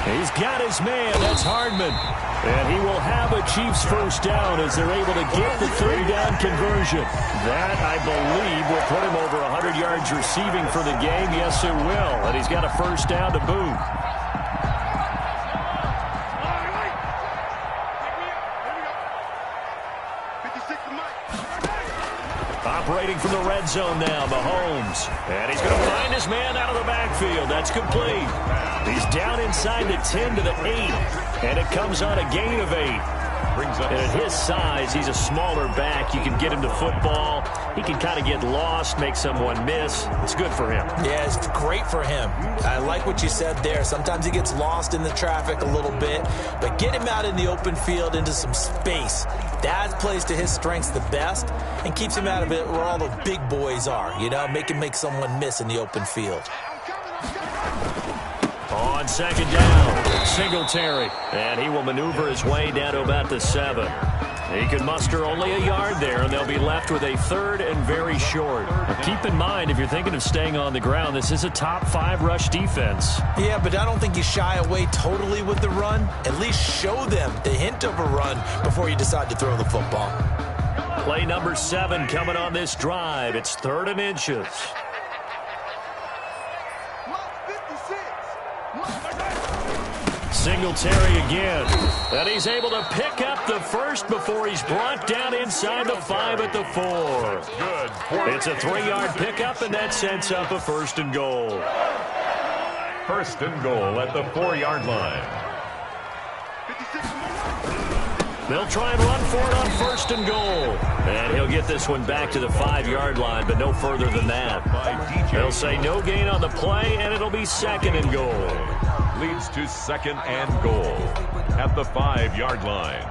S2: He's got his man. That's Hardman. And he will have a Chiefs 1st down as they're able to get the 3rd down conversion. That, I believe, will put him over 100 yards receiving for the game. Yes, it will. And he's got a 1st down to boot. Operating from the red zone now, Mahomes. And he's going to find his man out of the backfield. That's complete. He's down inside the 10 to the 8. And it comes on a gain of 8. And at his size, he's a smaller back. You can get him to football. He can kind of get lost, make someone miss. It's good for him.
S3: Yeah, it's great for him. I like what you said there. Sometimes he gets lost in the traffic a little bit. But get him out in the open field into some space. That plays to his strengths the best and keeps him out of it where all the big boys are. You know, make him make someone miss in the open field.
S2: On 2nd down, Singletary. And he will maneuver his way down to about the 7. He can muster only a yard there, and they'll be left with a 3rd and very short. But keep in mind, if you're thinking of staying on the ground, this is a top 5 rush defense.
S3: Yeah, but I don't think you shy away totally with the run. At least show them the hint of a run before you decide to throw the football.
S2: Play number 7 coming on this drive. It's 3rd and inches. Singletary again. And he's able to pick up the 1st before he's brought down inside the 5 at the 4. Good. It's a 3-yard pickup, and that sets up a 1st and goal.
S4: 1st and goal at the 4-yard line.
S2: They'll try and run for it on 1st and goal. And he'll get this one back to the 5-yard line, but no further than that. They'll say no gain on the play, and it'll be 2nd and goal.
S4: Leads to 2nd and goal at the 5-yard line.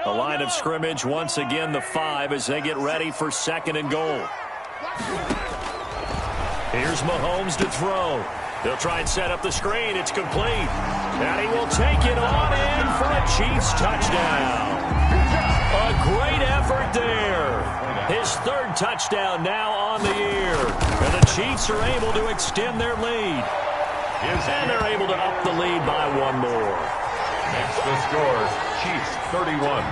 S2: The line of scrimmage once again the 5 as they get ready for 2nd and goal. Here's Mahomes to throw. They'll try and set up the screen. It's complete. And he will take it on in for a Chiefs touchdown. A great effort there. His 3rd touchdown now on the year. And the Chiefs are able to extend their lead. And they're able to up the lead by 1 more.
S4: Makes the score, Chiefs 31.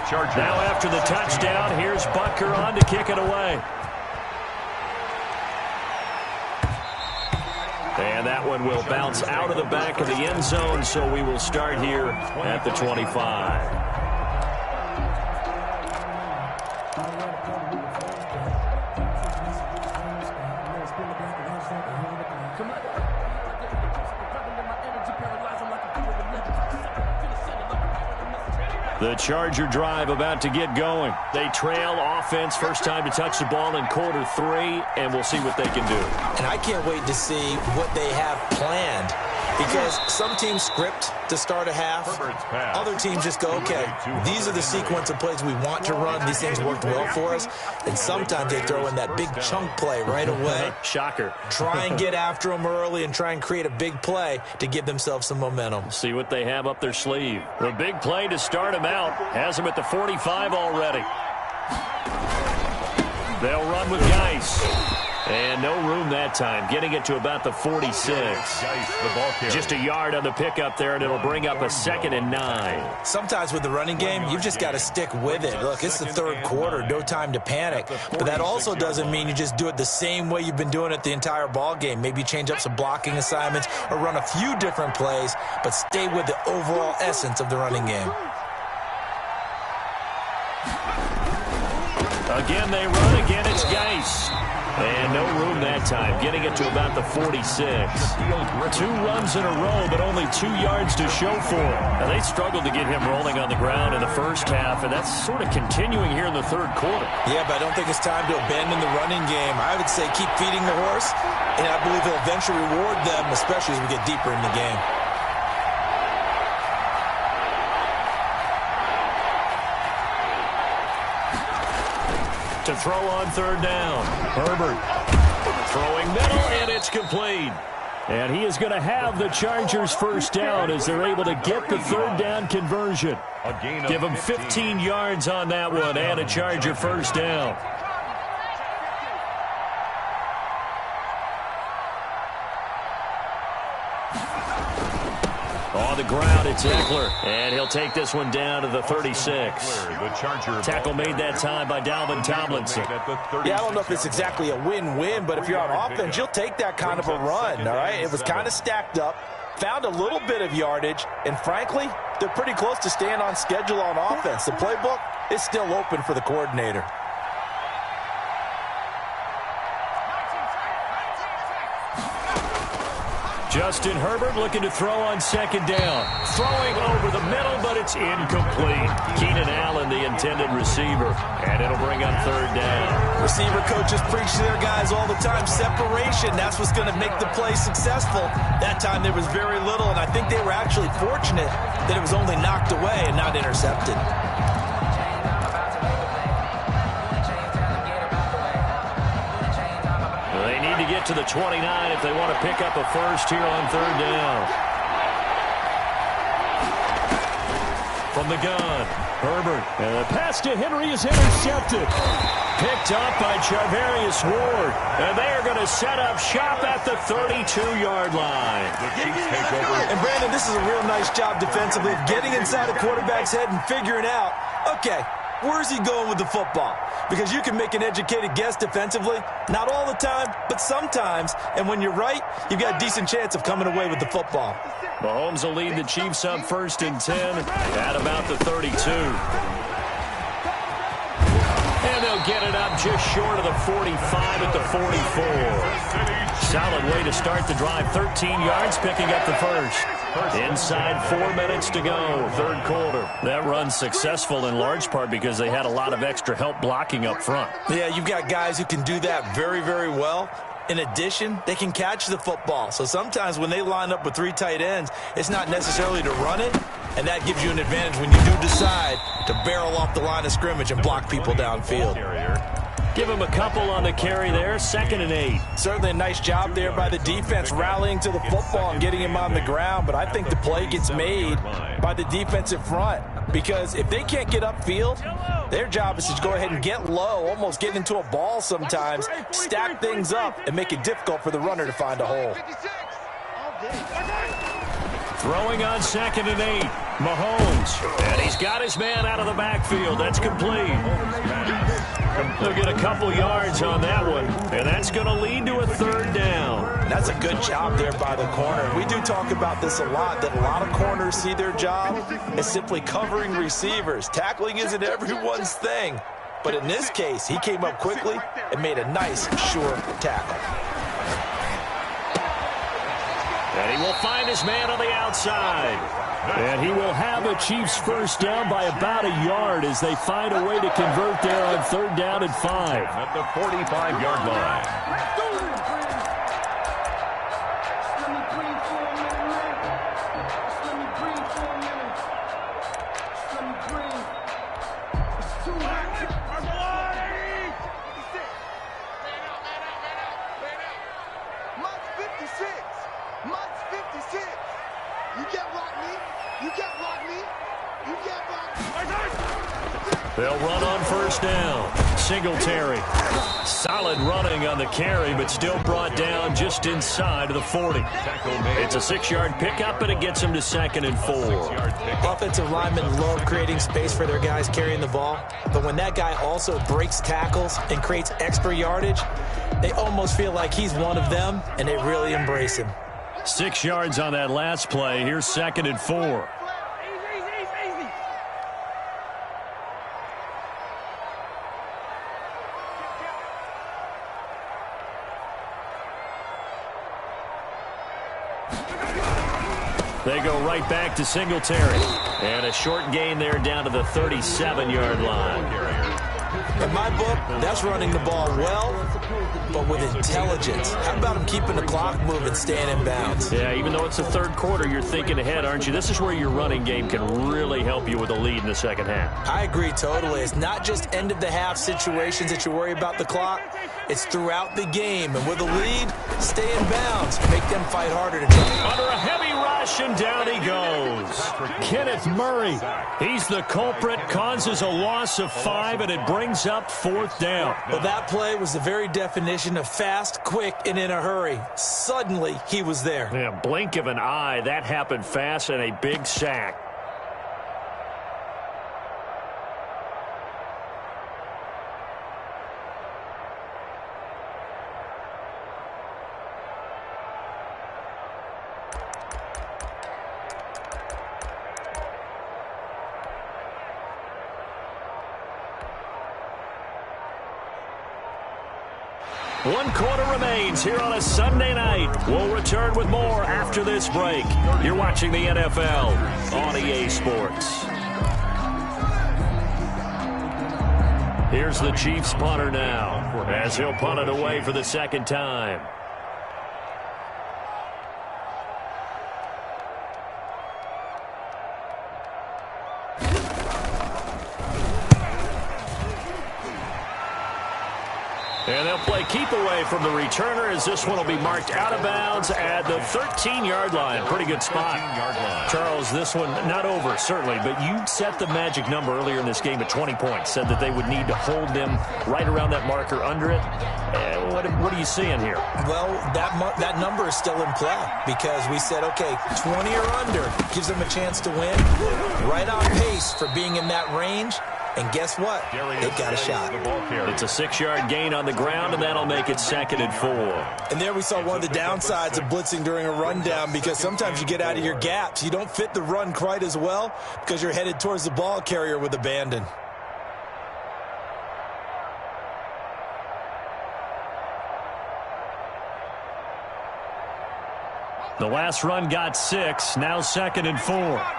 S4: Chargers.
S2: Now after the touchdown, here's Butker on to kick it away. And that one will bounce out of the back of the end zone, so we will start here at the 25. The Charger drive about to get going. They trail offense, first time to touch the ball in quarter 3, and we'll see what they can do.
S3: And I can't wait to see what they have planned, because some teams script to start a half. Other teams just go, okay, these are the sequence of plays we want to run. These things worked well for us. And sometimes they throw in that big chunk play right away.
S2: Shocker.
S3: Try and get after them early and try and create a big play to give themselves some momentum.
S2: See what they have up their sleeve. The big play to start them out has them at the 45 already. They'll run with Geis. And no room that time, getting it to about the 46. Just a yard on the pickup there, and it'll bring up a 2nd and 9.
S3: Sometimes with the running game, you've just got to stick with it. Look, it's the 3rd quarter, no time to panic. But that also doesn't mean you just do it the same way you've been doing it the entire ball game. Maybe change up some blocking assignments or run a few different plays, but stay with the overall essence of the running game.
S2: Again, they run. Again, it's Geis. And no room that time, getting it to about the 46. 2 runs in a row, but only 2 yards to show for it. Now, they struggled to get him rolling on the ground in the first half, and that's sort of continuing here in the third quarter.
S3: Yeah, but I don't think it's time to abandon the running game. I would say keep feeding the horse, and I believe he'll eventually reward them, especially as we get deeper in the game.
S2: To throw on third down. Herbert throwing middle, and it's complete. And he is going to have the Chargers first down as they're able to get the third down conversion. Give him 15 yards on that one and a Charger first down. On the ground, it's Eckler, and he'll take this one down to the 36. Tackle made that time by Dalvin Tomlinson.
S3: Yeah, I don't know if it's exactly a win-win, but if you're on offense, you'll take that kind of a run, all right? It was kind of stacked up, found a little bit of yardage, and frankly, they're pretty close to staying on schedule on offense. The playbook is still open for the coordinator.
S2: Justin Herbert looking to throw on second down. Throwing over the middle, but it's incomplete. Keenan Allen, the intended receiver, and it'll bring up third down.
S3: Receiver coaches preach to their guys all the time. Separation, that's what's going to make the play successful. That time there was very little, and I think they were actually fortunate that it was only knocked away and not intercepted.
S2: To get to the 29 if they want to pick up a first here on third down. From the gun, Herbert. And the pass to Henry is intercepted. Picked up by Charvarius Ward. And they are going to set up shop at the 32-yard line.
S3: And Brandon, this is a real nice job defensively of getting inside a quarterback's head and figuring out, okay, where's he going with the football? Because you can make an educated guess defensively. Not all the time, but sometimes. And when you're right, you've got a decent chance of coming away with the football.
S2: Mahomes will lead the Chiefs up 1st and 10 at about the 32. And they'll get it up just short of the 45 at the 44. Solid way to start the drive. 13 yards, picking up the first. Inside 4 minutes to go, third quarter. That run successful in large part because they had a lot of extra help blocking up front.
S3: Yeah, you've got guys who can do that very, very well. In addition, they can catch the football. So sometimes when they line up with 3 tight ends, it's not necessarily to run it, and that gives you an advantage when you do decide to barrel off the line of scrimmage and block people downfield.
S2: Give him a couple on the carry there, 2nd and 8.
S3: Certainly a nice job there by the defense rallying to the football and getting him on the ground, but I think the play gets made by the defensive front because if they can't get upfield, their job is to go ahead and get low, almost get into a ball sometimes, stack things up, and make it difficult for the runner to find a hole.
S2: Throwing on 2nd and 8, Mahomes. And he's got his man out of the backfield. That's complete. They'll get a couple yards on that one, and that's going to lead to a third down.
S3: That's a good job there by the corner. We do talk about this a lot, that a lot of corners see their job as simply covering receivers. Tackling isn't everyone's thing. But in this case, he came up quickly and made a nice, sure tackle.
S2: And he will find his man on the outside. And he will have a Chiefs first down by about a yard as they find a way to convert there on third down and 5.
S4: At the 45-yard line.
S2: They'll run on first down. Singletary. Solid running on the carry, but still brought down just inside of the 40. It's a 6-yard pickup, and it gets him to 2nd and 4.
S3: Offensive linemen love creating space for their guys carrying the ball, but when that guy also breaks tackles and creates extra yardage, they almost feel like he's one of them, and they really embrace him.
S2: 6 yards on that last play. Here's 2nd and 4. They go right back to Singletary. And a short gain there down to the 37-yard line.
S3: In my book, that's running the ball well, but with intelligence. How about him keeping the clock moving, staying in bounds?
S2: Yeah, even though it's the third quarter, you're thinking ahead, aren't you? This is where your running game can really help you with a lead in the second half.
S3: I agree totally. It's not just end-of-the-half situations that you worry about the clock. It's throughout the game. And with a lead, stay in bounds. Make them fight harder to try.
S2: Under a heavy rush, and down he goes. Kenneth Murray. He's the culprit, causes a loss of 5, and it brings up 4th down.
S3: Well, that play was the very definition of fast, quick, and in a hurry. Suddenly, he was there.
S2: Yeah, blink of an eye. That happened fast, and a big sack. One quarter remains here on a Sunday night. We'll return with more after this break. You're watching the NFL on EA Sports. Here's the Chiefs punter now, as he'll punt it away for the second time. And they'll play keep away from the returner as this one will be marked out of bounds at the 13-yard line. Pretty good spot. Charles, this one not over, certainly, but you set the magic number earlier in this game at 20 points. Said that they would need to hold them right around that marker under it. What are you seeing here?
S3: Well, that number is still in play because we said, okay, 20 or under gives them a chance to win. Right on pace for being in that range. And guess what? They've got a shot.
S2: It's a 6-yard gain on the ground, and that'll make it 2nd and 4.
S3: And there we saw one of the downsides of blitzing during a rundown because sometimes you get out of your gaps. You don't fit the run quite as well because you're headed towards the ball carrier with abandon.
S2: The last run got 6, now 2nd and 4.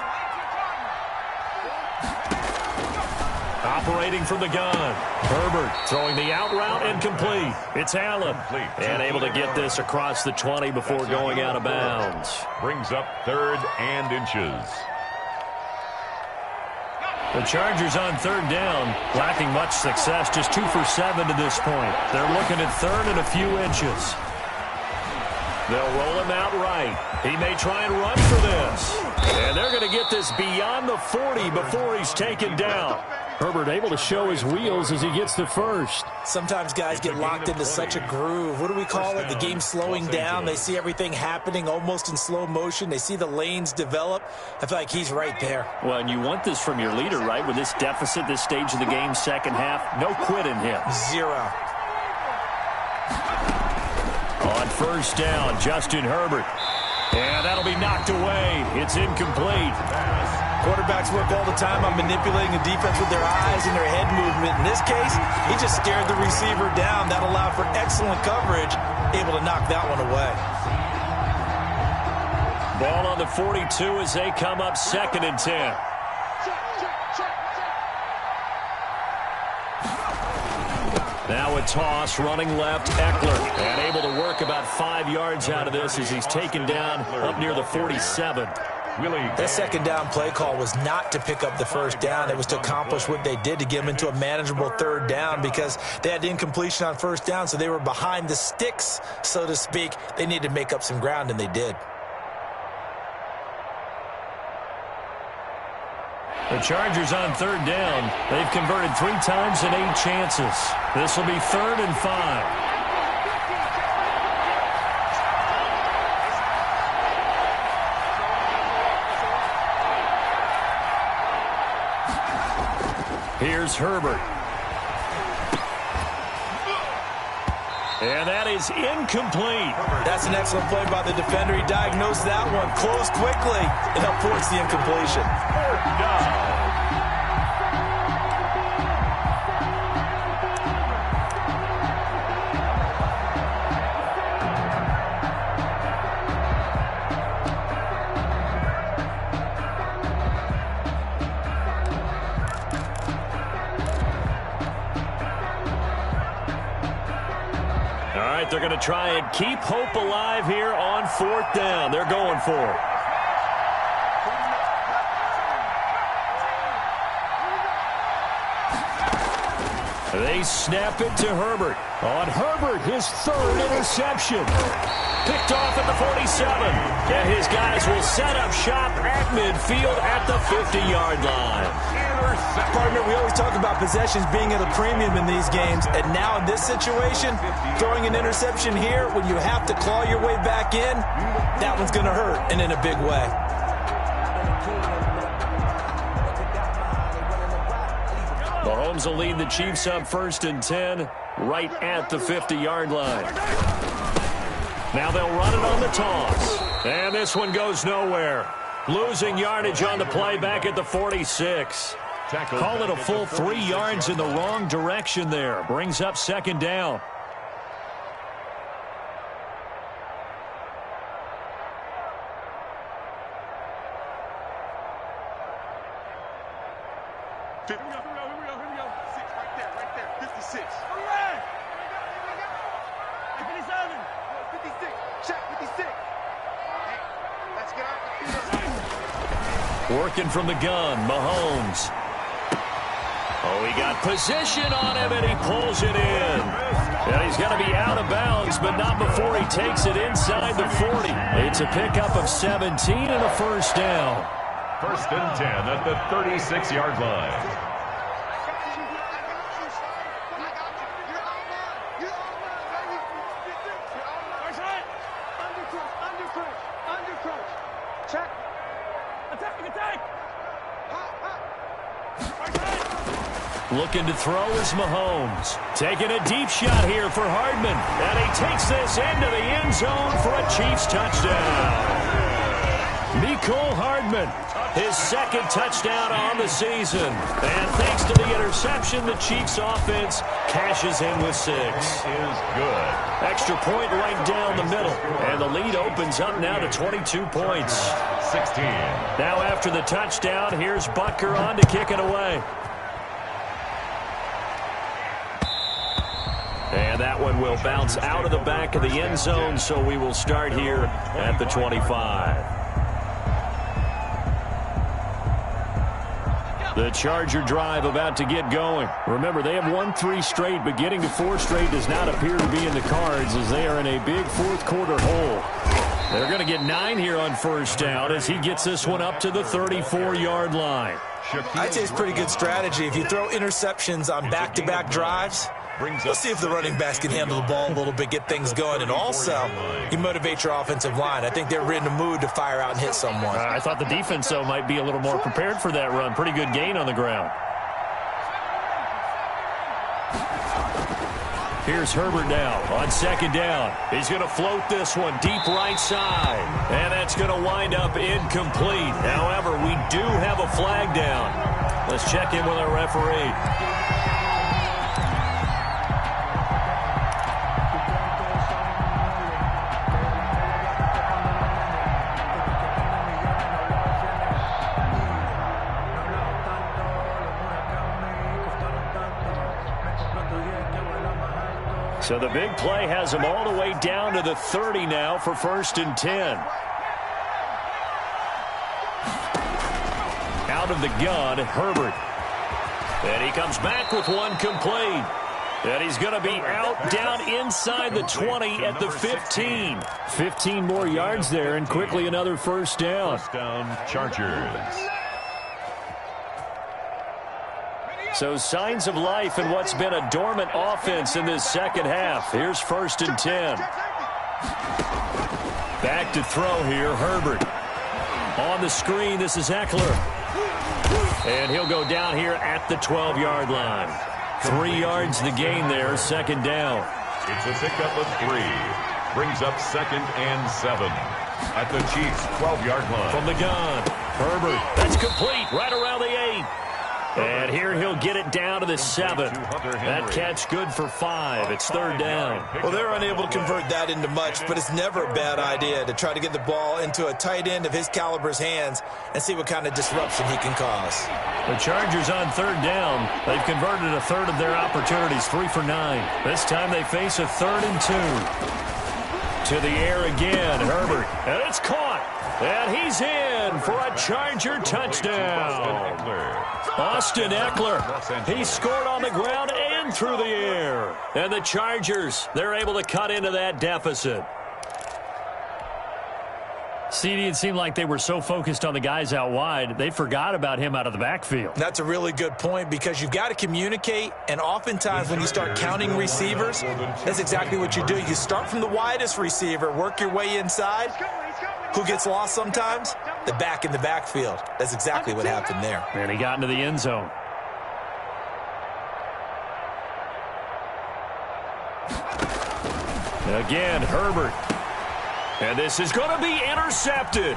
S2: Operating from the gun. Herbert throwing the out route incomplete. It's Allen. And able to get this across the 20 before going out of bounds.
S4: Brings up 3rd and inches.
S2: The Chargers on 3rd down, lacking much success, just 2 for 7 to this point. They're looking at 3rd and a few inches. They'll roll him out right. He may try and run for this. And they're going to get this beyond the 40 before he's taken down. Herbert able to show his wheels as he gets the first.
S3: Sometimes guys get locked into such a groove. What do we call it? The game slowing down. They see everything happening almost in slow motion. They see the lanes develop. I feel like he's right there.
S2: Well, and you want this from your leader, right? With this deficit, this stage of the game, second half, no quit in him.
S3: 0.
S2: On 1st down, Justin Herbert. And that'll be knocked away. It's incomplete.
S3: Quarterbacks work all the time on manipulating the defense with their eyes and their head movement. In this case, he just stared the receiver down. That allowed for excellent coverage, able to knock that one away.
S2: Ball on the 42 as they come up 2nd and 10. Now a toss, running left, Eckler. And able to work about 5 yards out of this as he's taken down up near the 47.
S3: That 2nd down play call was not to pick up the 1st down. It was to accomplish what they did to get them into a manageable 3rd down because they had incompletion on 1st down, so they were behind the sticks, so to speak. They needed to make up some ground, and they did.
S2: The Chargers on 3rd down. They've converted 3 times in 8 chances. This will be 3rd and 5. Here's Herbert. And that is incomplete.
S3: That's an excellent play by the defender. He diagnosed that one, closed quickly, and helped force the incompletion.
S4: 4th down.
S2: right, they're going to try and keep hope alive here on 4th down. They're going for it. They snap it to Herbert. On Herbert, his 3rd interception. Picked off at the 47. And his guys will set up shop at midfield at the 50-yard line.
S3: Partner, we always talk about possessions being at a premium in these games. And now in this situation, throwing an interception here when you have to claw your way back in, that one's going to hurt, and in a big way.
S2: Mahomes will lead the Chiefs up 1st and 10 right at the 50-yard line. Now they'll run it on the toss. And this one goes nowhere. Losing yardage on the play back at the 46. Call it a full 3 yards in the wrong direction there. Brings up 2nd down.
S8: Here we go. 6 right there. 56. Hey, 57. 56. Check 56. Hey, let's get out.
S2: Working from the gun, Mahomes. Oh, he got position on him, and he pulls it in. And he's going to be out of bounds, but not before he takes it inside the 40. It's a pickup of 17 and a 1st down.
S4: 1st and 10 at the 36-yard line.
S8: Check. Attack.
S2: Looking to throw is Mahomes. Taking a deep shot here for Hardman. And he takes this into the end zone for a Chiefs touchdown. Mecole Hardman, his 2nd touchdown on the season. And thanks to the interception, the Chiefs offense cashes in with 6.
S4: Is good.
S2: Extra point right down the middle. And the lead opens up now to 22 points.
S4: 16.
S2: Now after the touchdown, here's Butker on to kick it away. And that one will bounce out of the back of the end zone, so we will start here at the 25. The Charger drive about to get going. Remember, they have won 3 straight, but getting to 4 straight does not appear to be in the cards as they are in a big 4th quarter hole. They're going to get 9 here on 1st down as he gets this one up to the 34-yard line.
S3: I'd say it's pretty good strategy. If you throw interceptions on back-to-back drives, let's see if the running backs can handle the ball a little bit, get things going, and also you motivate your offensive line. I think they're in the mood to fire out and hit someone.
S2: I thought the defense, though, might be a little more prepared for that run. Pretty good gain on the ground. Here's Herbert now on 2nd down. He's going to float this one deep right side. And that's going to wind up incomplete. However, we do have a flag down. Let's check in with our referee. So the big play has him all the way down to the 30 now for 1st and 10. Out of the gun, Herbert. And he comes back with one complete. And he's going to be out down inside the 20 at the 15. 15 more yards there and quickly another 1st down.
S4: 1st down, Chargers.
S2: So signs of life in what's been a dormant offense in this 2nd half. Here's 1st and 10. Back to throw here, Herbert. On the screen, this is Eckler. And he'll go down here at the 12-yard line. 3 yards the gain there, 2nd down.
S4: It's a pickup of 3. Brings up 2nd and 7. At the Chiefs' 12-yard line.
S2: From the gun, Herbert. That's complete right around the 8. And here he'll get it down to the 7. That catch good for 5. It's 3rd down.
S3: Well, they're unable to convert that into much, but it's never a bad idea to try to get the ball into a tight end of his caliber's hands and see what kind of disruption he can cause.
S2: The Chargers on 3rd down. They've converted a third of their opportunities, 3 for 9. This time they face a 3rd and 2. To the air again, Herbert. And it's caught. And he's in for a Charger touchdown. Austin Eckler. He scored on the ground and through the air. And the Chargers, they're able to cut into that deficit. CD, it seemed like they were so focused on the guys out wide, they forgot about him out of the backfield.
S3: That's a really good point because you've got to communicate, and oftentimes when you start counting receivers, that's exactly what you do. You start from the widest receiver, work your way inside. Who gets lost sometimes? The back in the backfield. That's exactly what happened there.
S2: And he got into the end zone. Again, Herbert. And this is going to be intercepted.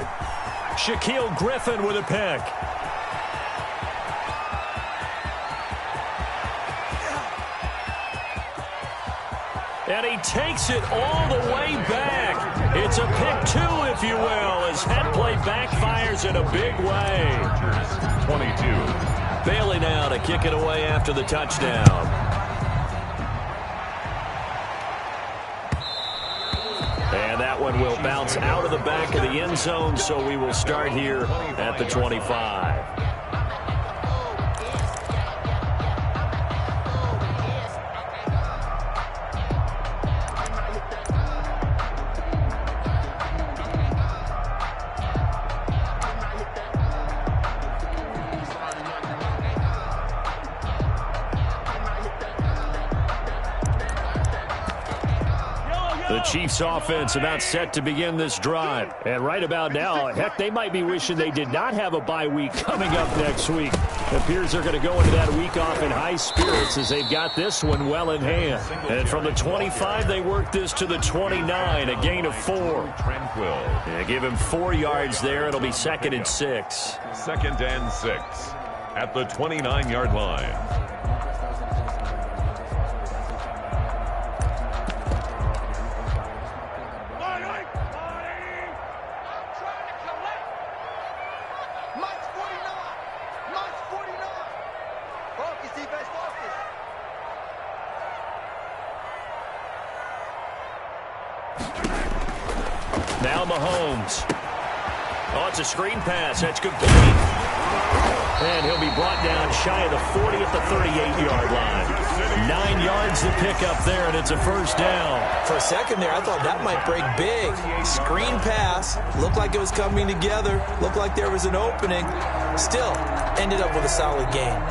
S2: Shaquille Griffin with a pick. And he takes it all the way back. It's a pick 2, if you will, as head play backfires in a big way.
S4: 22.
S2: Bailey now to kick it away after the touchdown. And that one will bounce out of the back of the end zone, so we will start here at the 25. The Chiefs offense about set to begin this drive. And right about now, heck, they might be wishing they did not have a bye week coming up next week. It appears they're going to go into that week off in high spirits as they've got this one well in hand. And from the 25, they work this to the 29, a gain of 4.
S4: Tranquil.
S2: Yeah, give him 4 yards there. It'll be 2nd and 6.
S4: 2nd and 6 at the 29-yard line.
S2: Now Mahomes. Oh, it's a screen pass. That's complete. And he'll be brought down shy of the 40 at the 38-yard line. 9 yards to pick up there, and it's a 1st down.
S3: For a second there, I thought that might break big. Screen pass. Looked like it was coming together. Looked like there was an opening. Still, ended up with a solid gain.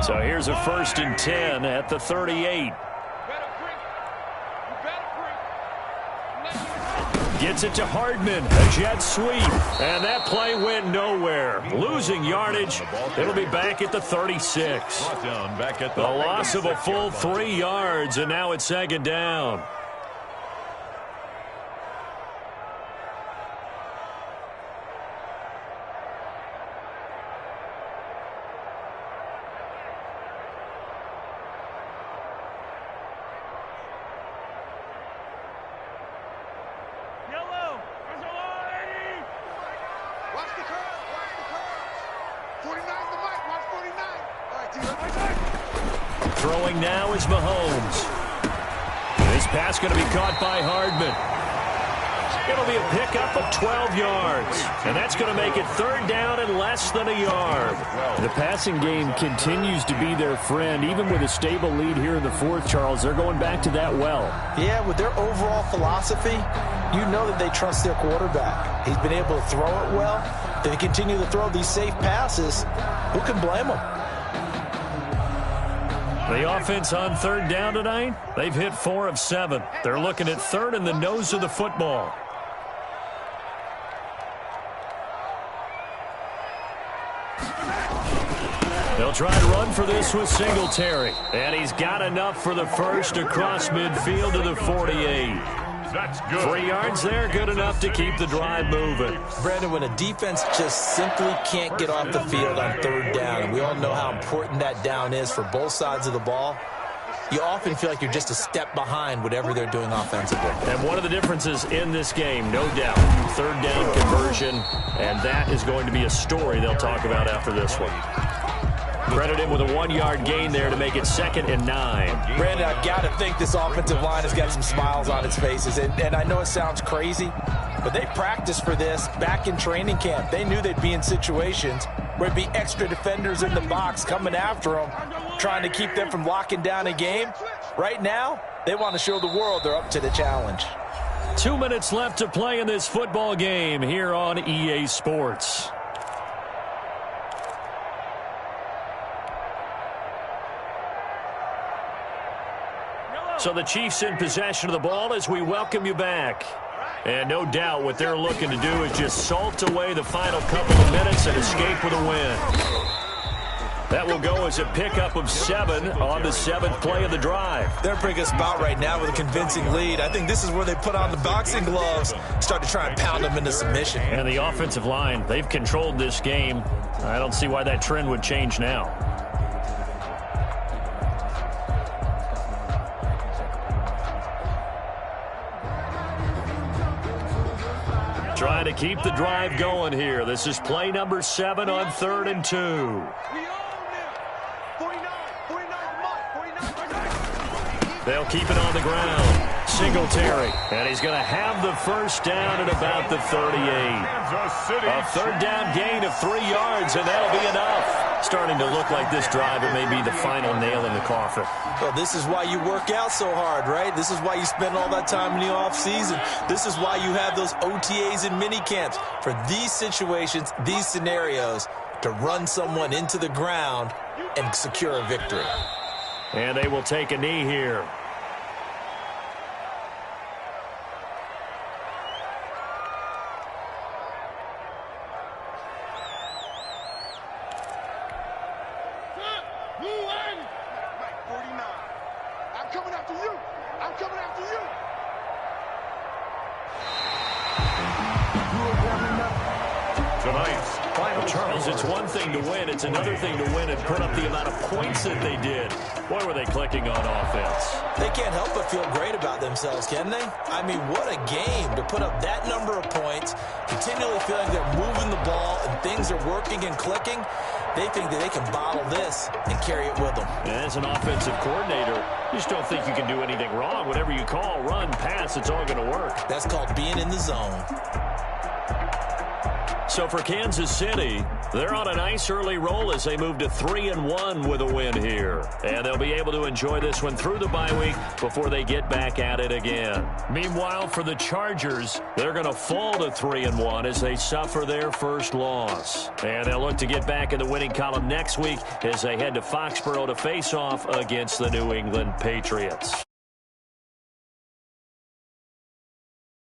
S2: So here's a 1st and 10 at the 38. Gets it to Hardman, a jet sweep, and that play went nowhere. Losing yardage, it'll be back at the 36. The loss of a full 3 yards, and now it's 2nd down. Throwing now is Mahomes. This pass going to be caught by Hardman. It'll be a pickup of 12 yards. And that's going to make it 3rd down and less than a yard. The passing game continues to be their friend. Even with a stable lead here in the 4th, Charles, they're going back to that well.
S3: Yeah, with their overall philosophy, you know that they trust their quarterback. He's been able to throw it well. They continue to throw these safe passes. Who can blame them?
S2: The offense on 3rd down tonight, they've hit 4 of 7. They're looking at 3rd in the nose of the football. They'll try to run for this with Singletary. And he's got enough for the first across midfield to the 48.
S4: That's good.
S2: 3 yards there, good enough to keep the drive moving.
S3: Brandon, when a defense just simply can't get off the field on 3rd down, and we all know how important that down is for both sides of the ball, you often feel like you're just a step behind whatever they're doing offensively.
S2: And one of the differences in this game, no doubt, 3rd down conversion, and that is going to be a story they'll talk about after this one. Credited with a 1-yard gain there to make it 2nd and 9.
S3: Brandon, I've got to think this offensive line has got some smiles on its faces. And I know it sounds crazy, but they practiced for this back in training camp. They knew they'd be in situations where there'd be extra defenders in the box coming after them, trying to keep them from locking down a game. Right now, they want to show the world they're up to the challenge.
S2: 2 minutes left to play in this football game here on EA Sports. So the Chiefs in possession of the ball as we welcome you back. And no doubt what they're looking to do is just salt away the final couple of minutes and escape with a win. That will go as a pickup of 7 on the 7th play of the drive.
S3: They're a pretty good spot right now with a convincing lead. I think this is where they put on the boxing gloves, start to try and pound them into submission.
S2: And the offensive line, they've controlled this game. I don't see why that trend would change now. Trying to keep the drive going here. This is play number 7 on 3rd and 2. They'll keep it on the ground. Singletary. And he's going to have the first down at about the 38. A 3rd down gain of 3 yards, and that'll be enough. Starting to look like this drive, it may be the final nail in the coffin.
S3: Well, this is why you work out so hard, right? This is why you spend all that time in the offseason. This is why you have those OTAs and mini camps. For these situations, these scenarios, to run someone into the ground and secure a victory.
S2: And they will take a knee here. Charles, it's one thing to win. It's another thing to win and put up the amount of points that they did. Boy, were they clicking on offense.
S3: They can't help but feel great about themselves, can they? I mean, what a game to put up that number of points, continually feeling they're moving the ball and things are working and clicking. They think that they can bottle this and carry it with them.
S2: And as an offensive coordinator, you just don't think you can do anything wrong. Whatever you call, run, pass, it's all going to work.
S3: That's called being in the zone.
S2: So for Kansas City, they're on a nice early roll as they move to 3-1 with a win here. And they'll be able to enjoy this one through the bye week before they get back at it again. Meanwhile, for the Chargers, they're going to fall to 3-1 as they suffer their first loss. And they'll look to get back in the winning column next week as they head to Foxborough to face off against the New England Patriots.